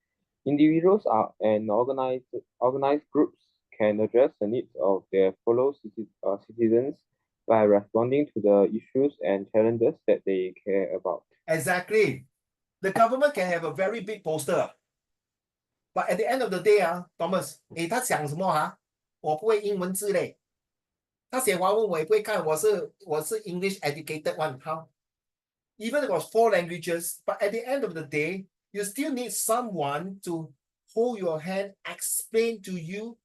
Individuals and organized groups can address the needs of their fellow citizens by responding to the issues and challenges that they care about. Exactly. The government can have a very big poster, but at the end of the day, Thomas, 他想什么我不会英文字嘞。他写华文我也不会看，我是 English educated one. How? Even across 4 languages, but at the end of the day, you still need someone to hold your hand, explain to you,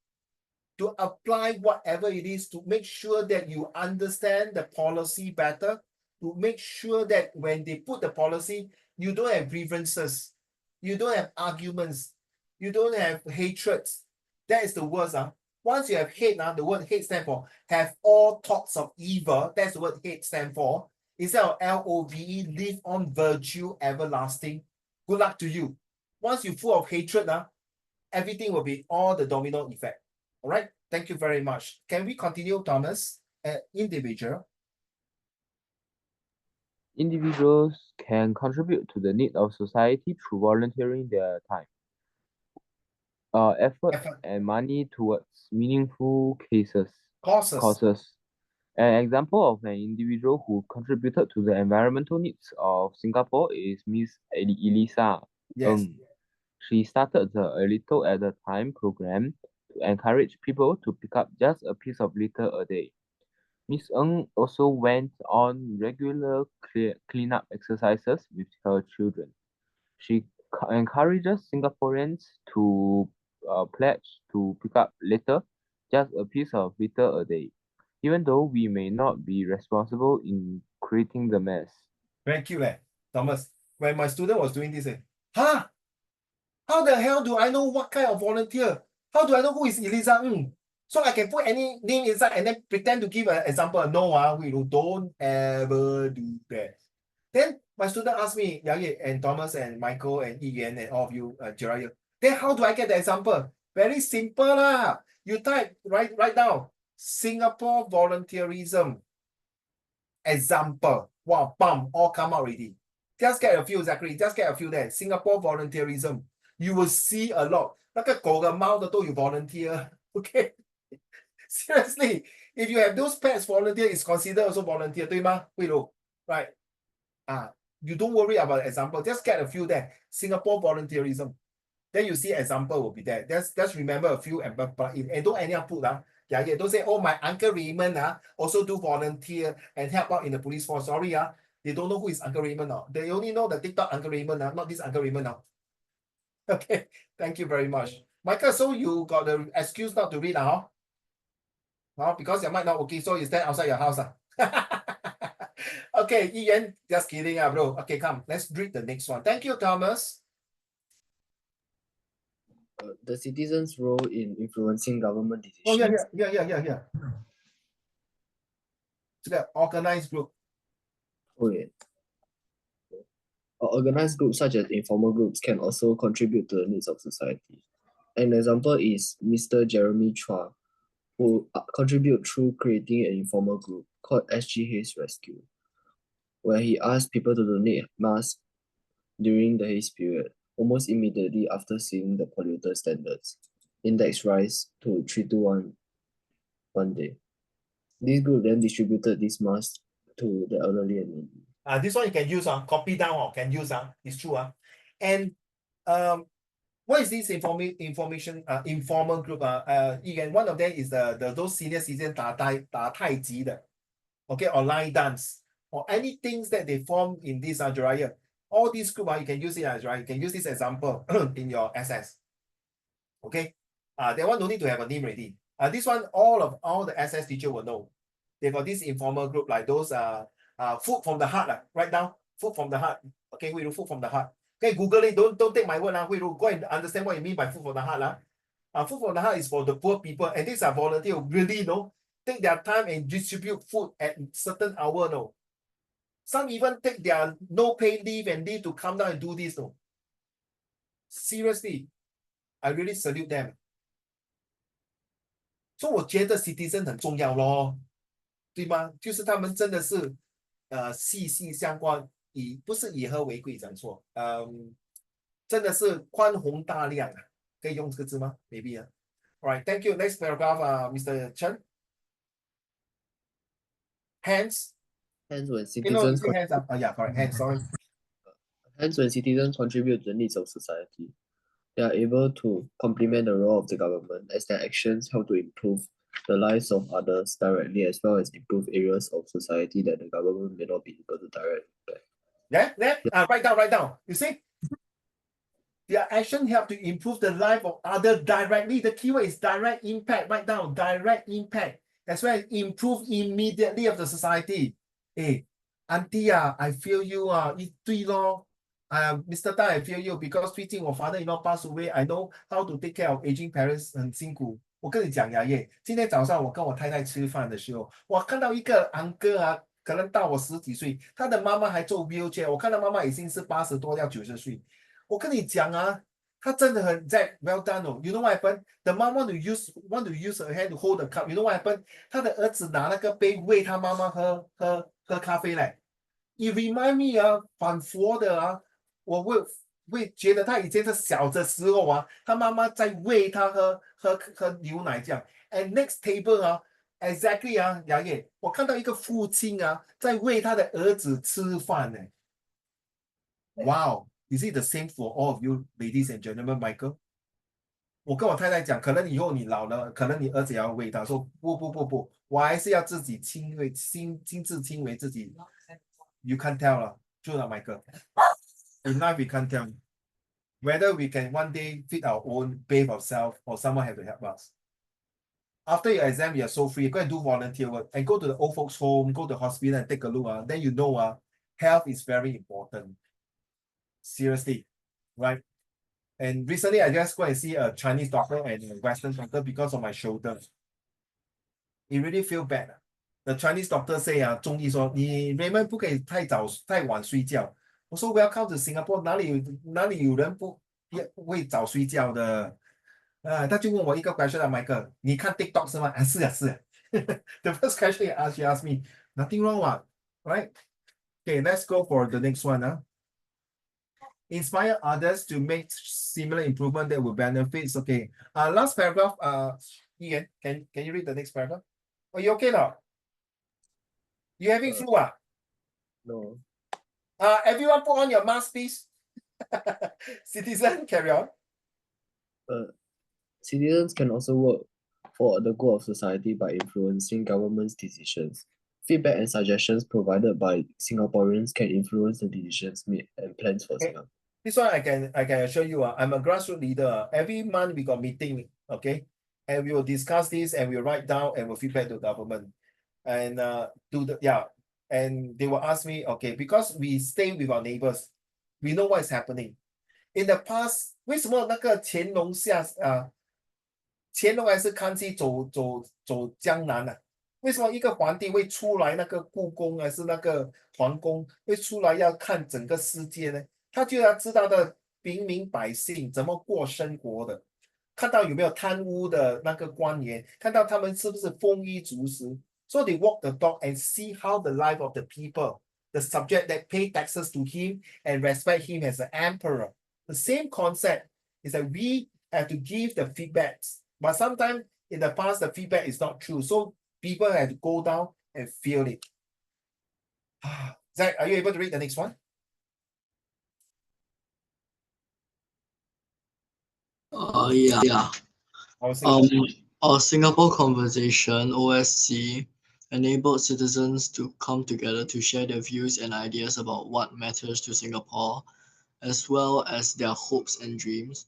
to apply whatever it is, to make sure that you understand the policy better, to make sure that when they put the policy, you don't have grievances. You don't have arguments. You don't have hatreds. That is the worst. Once you have hate, the word hate stands for have all thoughts of evil. That's the word hate stand for. Instead of LOVE, live on virtue everlasting. Good luck to you. Once you're full of hatred, everything will be all the domino effect. All right. Thank you very much. Can we continue, Thomas? Individual. Individuals can contribute to the need of society through volunteering their time, effort and money towards meaningful causes. An example of an individual who contributed to the environmental needs of Singapore is Miss Elisa Ng. She started the A Little at a Time program to encourage people to pick up just a piece of litter a day. Miss Ng also went on regular cleanup exercises with her children. She encourages Singaporeans to pledge to pick up litter, just a piece of litter a day, even though we may not be responsible in creating the mess. Thank you, Thomas. When my student was doing this, huh? How the hell do I know what kind of volunteer? How do I know who is Elisa Ng? So I can put any name inside and then pretend to give an example. No, we don't ever do that. Then my student asked me, Yagi and Thomas and Michael and Ian and all of you, Jiraiya, then how do I get the example? Very simple lah. You type right now, Singapore volunteerism example. Wow, bam, all come out already. Just get a few, Zachary. Just get a few there. Singapore volunteerism. You will see a lot. 那个狗跟猫的都有 volunteer. Okay. Seriously, if you have those pets volunteer, it's considered also volunteer, 对吗？慧茹 right? You don't worry about example. Just get a few there. Singapore volunteerism. Then you see example will be there. Just remember a few and don't anyhow put don't say, oh, my Uncle Raymond also do volunteer and help out in the police force. Sorry, they don't know who is Uncle Raymond now. They only know the TikTok Uncle Raymond not this Uncle Raymond now. Okay, thank you very much. Michael, so you got the excuse not to read now? Because your mic not working, so you stand outside your house. Okay, Ian, just kidding, bro. Okay, come, let's read the next one. Thank you, Thomas. The citizens' role in influencing government decisions. Oh, yeah. It's an organized group. Oh, yeah. Organized groups such as informal groups can also contribute to the needs of society. An example is Mr. Jeremy Chua, who contribute through creating an informal group called SG Haze Rescue, where he asked people to donate masks during the haze period, almost immediately after seeing the polluter standards index rise to 321 one day. This group then distributed these masks to the elderly and needy. This one you can use, copy down or can use, it's true. And what is this information informal group? Again, one of them is those senior citizens 打太极的, okay, or line dance, or any things that they form in this Jiraiya. All these group, you can use it as right. You can use this example in your SS. Okay, that one don't need to have a name already. This one, all the SS teacher will know. They got this informal group like those food from the heart, write down food from the heart. Okay, we do food from the heart. Okay, Google it. Don't take my word. We do go and understand what you mean by food from the heart. Food from the heart is for the poor people, and these are volunteers who really take their time and distribute food at certain hour. Some even take their no pay leave and leave to come down and do this. Seriously, I really salute them. So 我觉得 citizen 很重要咯，对吗？就是他们真的是息息相关，不是以和为贵，讲错，真的是宽宏大量，可以用这个字吗 ？Maybe Alright, thank you. Next paragraph, Mr. Chen. Hence, when citizens correct. Hence, sorry. Hence, when citizens contribute to the needs of society, they are able to complement the role of the government as their actions help to improve the lives of others directly as well as improve areas of society that the government may not be able to directly impact. Write down. You see? Their action help to improve the life of others directly. The keyword is direct impact. Write down, direct impact. As well as improve immediately of the society. Hey, auntie, I feel you. 对咯. Mr. Tan, I feel you because 最近我 father-in-law pass away, I know how to take care of aging parents 很辛苦。我跟你讲呀耶，今天早上我跟我太太吃饭的时候，我看到一个 uncle 啊，可能大我10几岁，他的妈妈还坐 wheelchair，我看到妈妈已经是80多要90岁。我跟你讲啊，他真的很在 well done 哦。You know what happened? The mom want to use her hand to hold the cup. You know what happened? 他的儿子拿那个杯喂他妈妈喝咖啡嘞。It remind me 啊，反佛的啊。我会觉得他以前是小的时候啊，他妈妈在喂他喝牛奶这样。And next table 啊，exactly 啊，杨爷，我看到一个父亲啊，在喂他的儿子吃饭呢。Wow, is it the same for all of you, ladies and gentlemen, Michael? 我跟我太太讲，可能以后你老了，可能你儿子也要喂他。说不，我还是要自己亲自亲为自己。You can't tell 了，就了，Michael。In life, we can't tell whether we can one day feed our own, bathe ourselves, or someone have to help us. After your exam, you are so free. Go and do volunteer work and go to the old folks' home, go to the hospital and take a look. Then you know health is very important. Seriously, right? And recently, I just go and see a Chinese doctor and a Western doctor because of my shoulder. It really feel bad. The Chinese doctor say 中医说你 Raymond 不可以太晚睡觉。我说 Welcome to Singapore，哪里有人不会早睡觉的？他就问我一个 question 啊，Michael，你看 TikTok 是吗？是啊。The first question she asked me, nothing wrong what, right? Okay, let's go for the next one. Inspire others to make similar improvement that will benefit. Okay. Last paragraph. Ian, can you read the next paragraph? Are you okay now? You having flu? No. Everyone put on your mask, please. Citizen, carry on. Citizens can also work for the good of society by influencing government's decisions. Feedback and suggestions provided by Singaporeans can influence the decisions made and plans for Singapore. This one I can assure you. I'm a grassroots leader. Every month we got meeting, okay, and we will discuss this and we'll write down and we'll feedback to government, and and they will ask me, okay, because we stay with our neighbors, we know what is happening. In the past, 为什么那个乾隆还是康熙走江南啊？为什么一个皇帝会出来那个故宫还是那个皇宫会出来要看整个世界呢？他就要知道的平民百姓怎么过生活的，看到有没有贪污的那个官员，看到他们是不是丰衣足食。So they walk the dog and see how the life of the people, the subject that pay taxes to him and respect him as an emperor. The same concept is that we have to give the feedbacks, but sometimes in the past the feedback is not true. So people have to go down and feel it. Zach, are you able to read the next one? Yeah. Our Singapore Conversation, OSC, enabled citizens to come together to share their views and ideas about what matters to Singapore, as well as their hopes and dreams.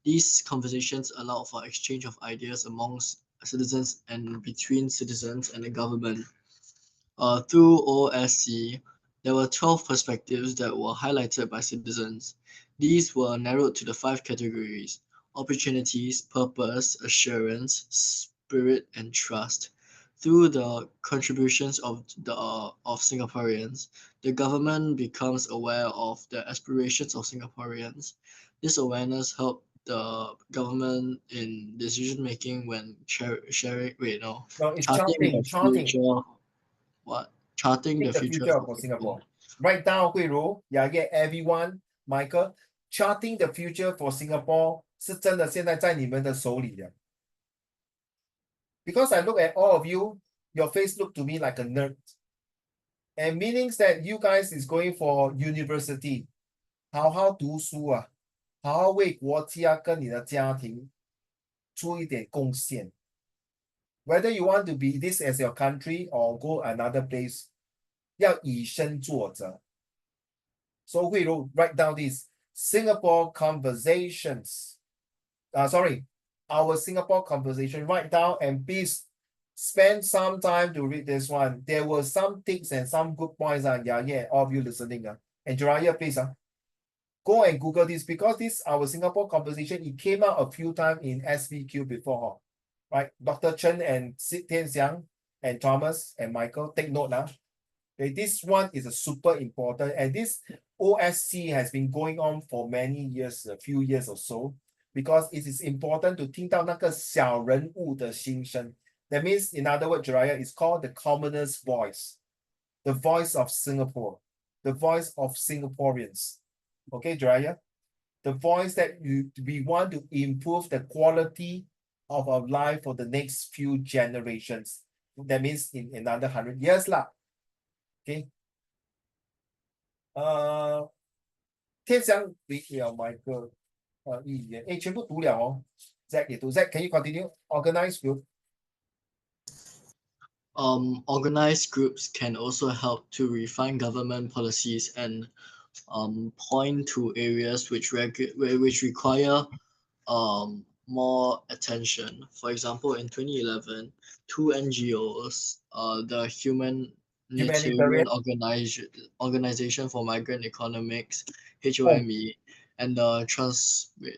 These conversations allow for exchange of ideas amongst citizens and between citizens and the government. Through OSC, there were 12 perspectives that were highlighted by citizens. These were narrowed to the 5 categories: opportunities, purpose, assurance, spirit, and trust. Through the contributions of Singaporeans, the government becomes aware of the aspirations of Singaporeans. This awareness helped the government in decision making when charting the future. What? Charting the future for Singapore. Write down, Huiru, Yaya, everyone, Michael. Charting the future for Singapore 是真的现在在你们的手里的。Because I look at all of you, your face look to me like a nerd. And meanings that you guys is going for university. 好好读书啊，好好为国家跟你的家庭出一点贡献。Whether you want to be this as your country or go another place, 要以身作则。So we will write down these Singapore conversations. Our Singapore conversation. Write down and please spend some time to read this one. There were some tips and some good points. Yeah, all of you listening. And Jiraiya, please. Go and Google this because this our Singapore conversation, it came out a few times in SVQ before, right? Dr. Chen and Tian Xiang and Thomas and Michael, take note now. Okay, this one is a super important, and this OSC has been going on for many years, a few years or so, because it is important to 听到那个小人物的心声. That means, in other words, Jiraiya, it's called the commoner's voice, the voice of Singapore, the voice of Singaporeans. Okay, Jiraiya? The voice that we want to improve the quality of our life for the next few generations. That means in another 100 years lah. Okay. 天祥比了 Michael 议员，全部读了哦。Zack 也读 ，Zack can you continue? Organize group. Organized groups can also help to refine government policies and point to areas which require more attention. For example, in 2011, two NGOs, the Humanitarian Organization for Migrant Economics, HOME, and the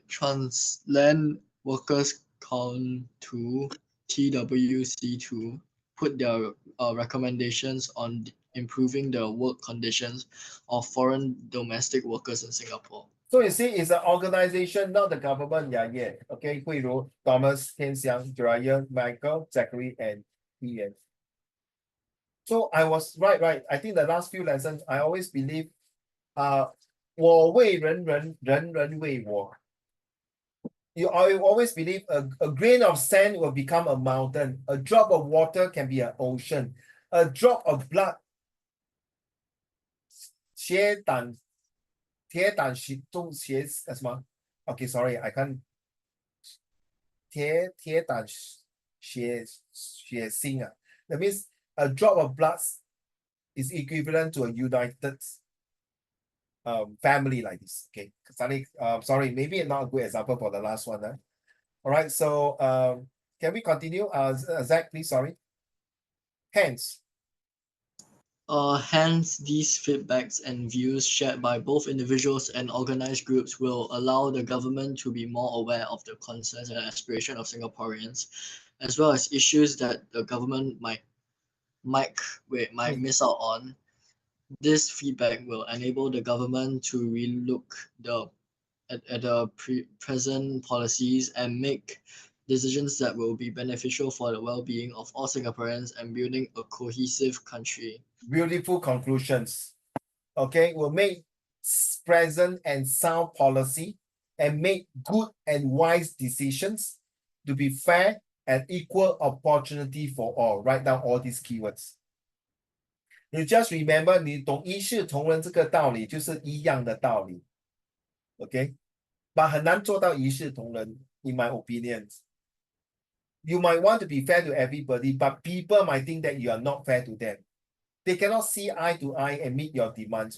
Transland Workers Council, TWC2, put their recommendations on improving the work conditions of foreign domestic workers in Singapore. So you see, it's an organization, not the government yet. Okay, Hui Ru, Thomas, Tian Xiang, Jiraiya, Michael, Zachary, and Ian. So I was right. I think the last few lessons, I always believe, 我为人人，人人为我. I always believe a grain of sand will become a mountain. A drop of water can be an ocean. A drop of blood, 血胆 什么 Okay, sorry, I can't. 铁胆血心 That means a drop of blood is equivalent to a united family like this. Okay, sorry, maybe not a good example for the last one. All right, so can we continue? Zach, please, sorry. Hence, these feedbacks and views shared by both individuals and organized groups will allow the government to be more aware of the concerns and aspirations of Singaporeans, as well as issues that the government might miss out on. This feedback will enable the government to relook at the present policies and make decisions that will be beneficial for the well-being of all Singaporeans and building a cohesive country. Beautiful conclusions. Okay, we'll make present and sound policy and make good and wise decisions to be fair and equal opportunity for all. Write down all these keywords. You just remember, 你懂一视同仁这个道理，就是一样的道理。Okay, but 很难做到一视同仁 in my opinion. You might want to be fair to everybody, but people might think that you are not fair to them. They cannot see eye to eye and meet your demands.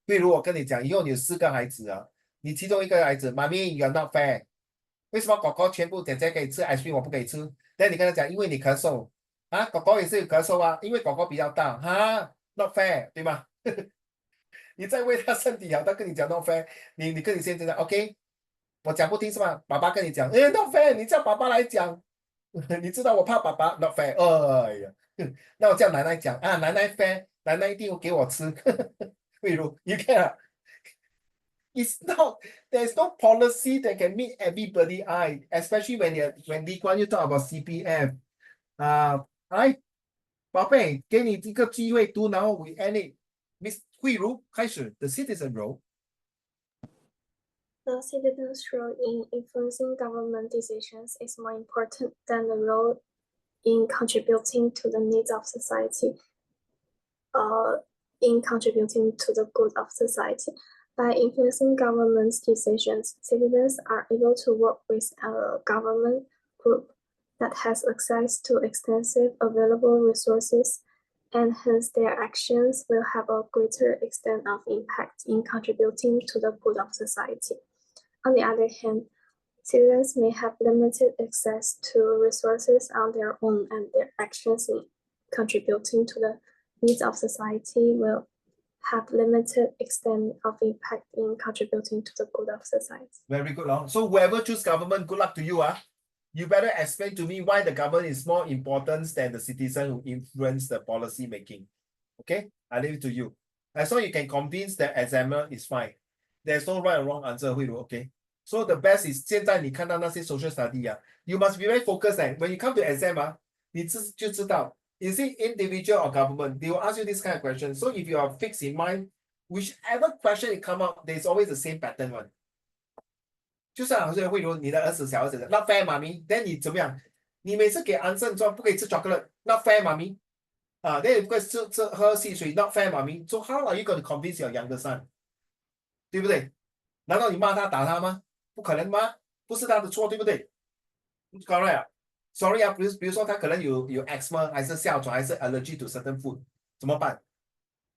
比如我跟你讲，以后你有4个孩子啊，你其中一个孩子，妈咪 you are not fair. 为什么狗狗全部姐姐可以吃 ice cream 我不可以吃？但你跟他讲，因为你咳嗽啊，狗狗也是有咳嗽啊，因为狗狗比较大哈 not fair 对吗？你在为他身体好，他跟你讲 not fair， 你跟你先生讲 OK， 我讲不听是吧？爸爸跟你讲not fair， 你叫爸爸来讲，你知道我怕爸爸 not fair， 哎呀，那我叫奶奶讲啊，奶奶 fair， 奶奶一定会给我吃。例如 you can It's not, there's no policy that can meet everybody's eye, especially when Lee Kuan Yew talk about CPF. 宝贝，给你一个机会读，然后 we end it. Miss Hui Ru, 开始 the citizen role. The citizen's role in influencing government decisions is more important than the role in contributing to the needs of society, in contributing to the good of society. By influencing government's decisions, citizens are able to work with a government group that has access to extensive available resources, and hence their actions will have a greater extent of impact in contributing to the good of society. On the other hand, citizens may have limited access to resources on their own, and their actions in contributing to the needs of society will have limited extent of impact in contributing to the good of society. Very good. So whoever choose government, good luck to you. You better explain to me why the government is more important than the citizen who influence the policy making. Okay, I leave it to you. As long as you can convince the examiner, is fine. There's no right or wrong answer. Okay. So the best is 现在你看到那些 social study you must be very focused. When you come to exam 你就知道 is it individual or government? They will ask you this kind of question. So if you are fixed in mind, whichever question it come up, there's always the same pattern one. 就像好像会如你的儿子小儿子的 not fair 妈咪 then 你怎么样？你每次给 answer 你说不可以吃 chocolate not fair 妈咪then 你不可以喝汽水 not fair 妈咪 so how are you going to convince your younger son？ 对不对？难道你骂他打他吗？不可能吗？不是他的错，对不对 ？Correct 啊 ，sorry 啊，比如说他可能有 asthma 还是哮喘还是 allergy to certain food 怎么办？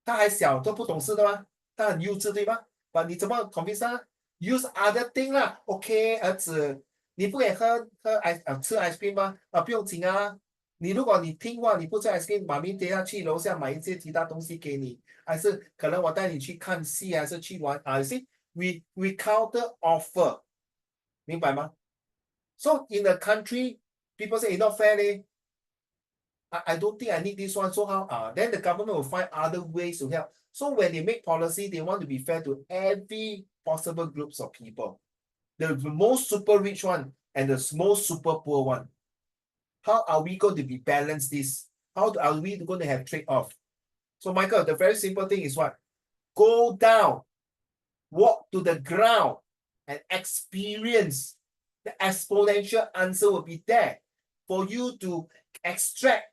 他还小都不懂事的吗？他很幼稚对吧？你怎么 convince 他？ Use other thing 啦 ，OK， 儿子，你不可以吃 ice cream 吗？不用紧啊。如果你听话，你不吃 ice cream， 妈咪等下去楼下买一些其他东西给你，还是可能我带你去看戏，还是去玩啊？ See， we counter offer， 明白吗 ？So in the country, people say it's not fair 嘞。I don't think I need this one. So how? Then the government will find other ways to help. So when they make policy, they want to be fair to every possible groups of people. The most super rich one and the most super poor one. How are we going to be balanced this? How are we going to have trade-off? So Michael, the very simple thing is what? Go down, walk to the ground and experience. The exponential answer will be there for you to extract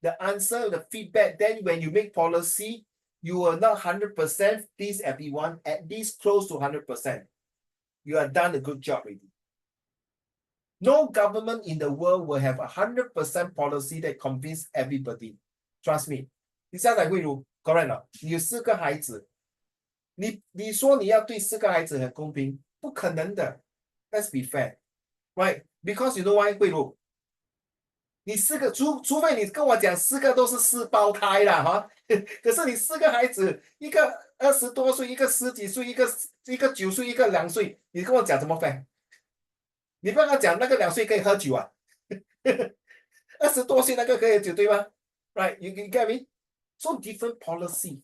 the answer, the feedback. Then when you make policy, you are not 100% please everyone, at least close to 100%. You have done a good job already. No government in the world will have 100% policy that convince everybody. Trust me. 你现在会如 correct 了，你有4个孩子，你说你要对4个孩子很公平，不可能的。Let's be fair, right? Because you know why 会如？你4个，除非你跟我讲4个都是4胞胎啦，哈。可是你4个孩子，一个20多岁，一个10几岁，一个9岁，一个2岁，你跟我讲怎么分？你不要跟我讲那个2岁可以喝酒啊，20多岁那个可以喝酒对吗 ？Right? You get me? So different policy.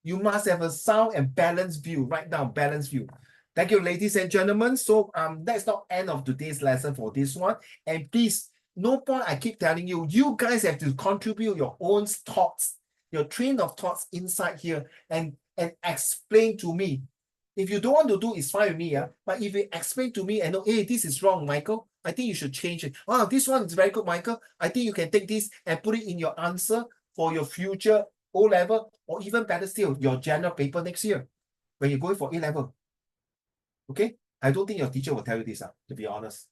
You must have a sound and balanced view. Write down balanced view. Thank you, ladies and gentlemen. So that's not end of today's lesson for this one. And please. No point I keep telling you, you guys have to contribute your own thoughts, your train of thoughts inside here and explain to me. If you don't want to do, it's fine with me. But if you explain to me and know, hey, this is wrong, Michael, I think you should change it. Oh, this one is very good, Michael. I think you can take this and put it in your answer for your future O-level or even better still, your general paper next year when you're going for A-level. Okay? I don't think your teacher will tell you this, to be honest.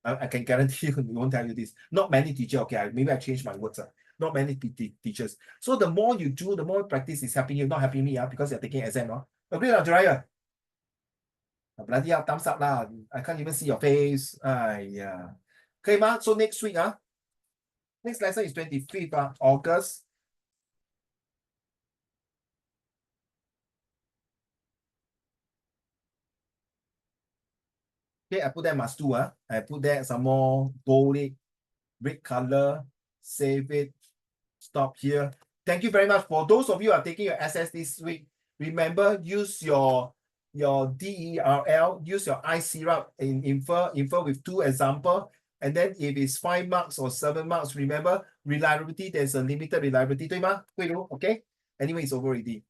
I can guarantee you, we won't tell you this. Not many teachers, okay, maybe I changed my words. Not many teachers. So the more you do, the more practice is helping you, not helping me, because you're taking exam. Agree or Jiraiya? Bloody hell, thumbs up lah. I can't even see your face. Yeah. Okay, ma? So next week, next lesson is 25th August. Okay, I put that must do. I put that some more bold it, red color, save it, stop here. Thank you very much. For those of you who are taking your SS this week, remember, use your DERL, use your ICRAP in infer with 2 examples. And then if it's 5 marks or 7 marks, remember, reliability, there's a limited reliability, 对吗？对咯, okay? Anyway, it's over already.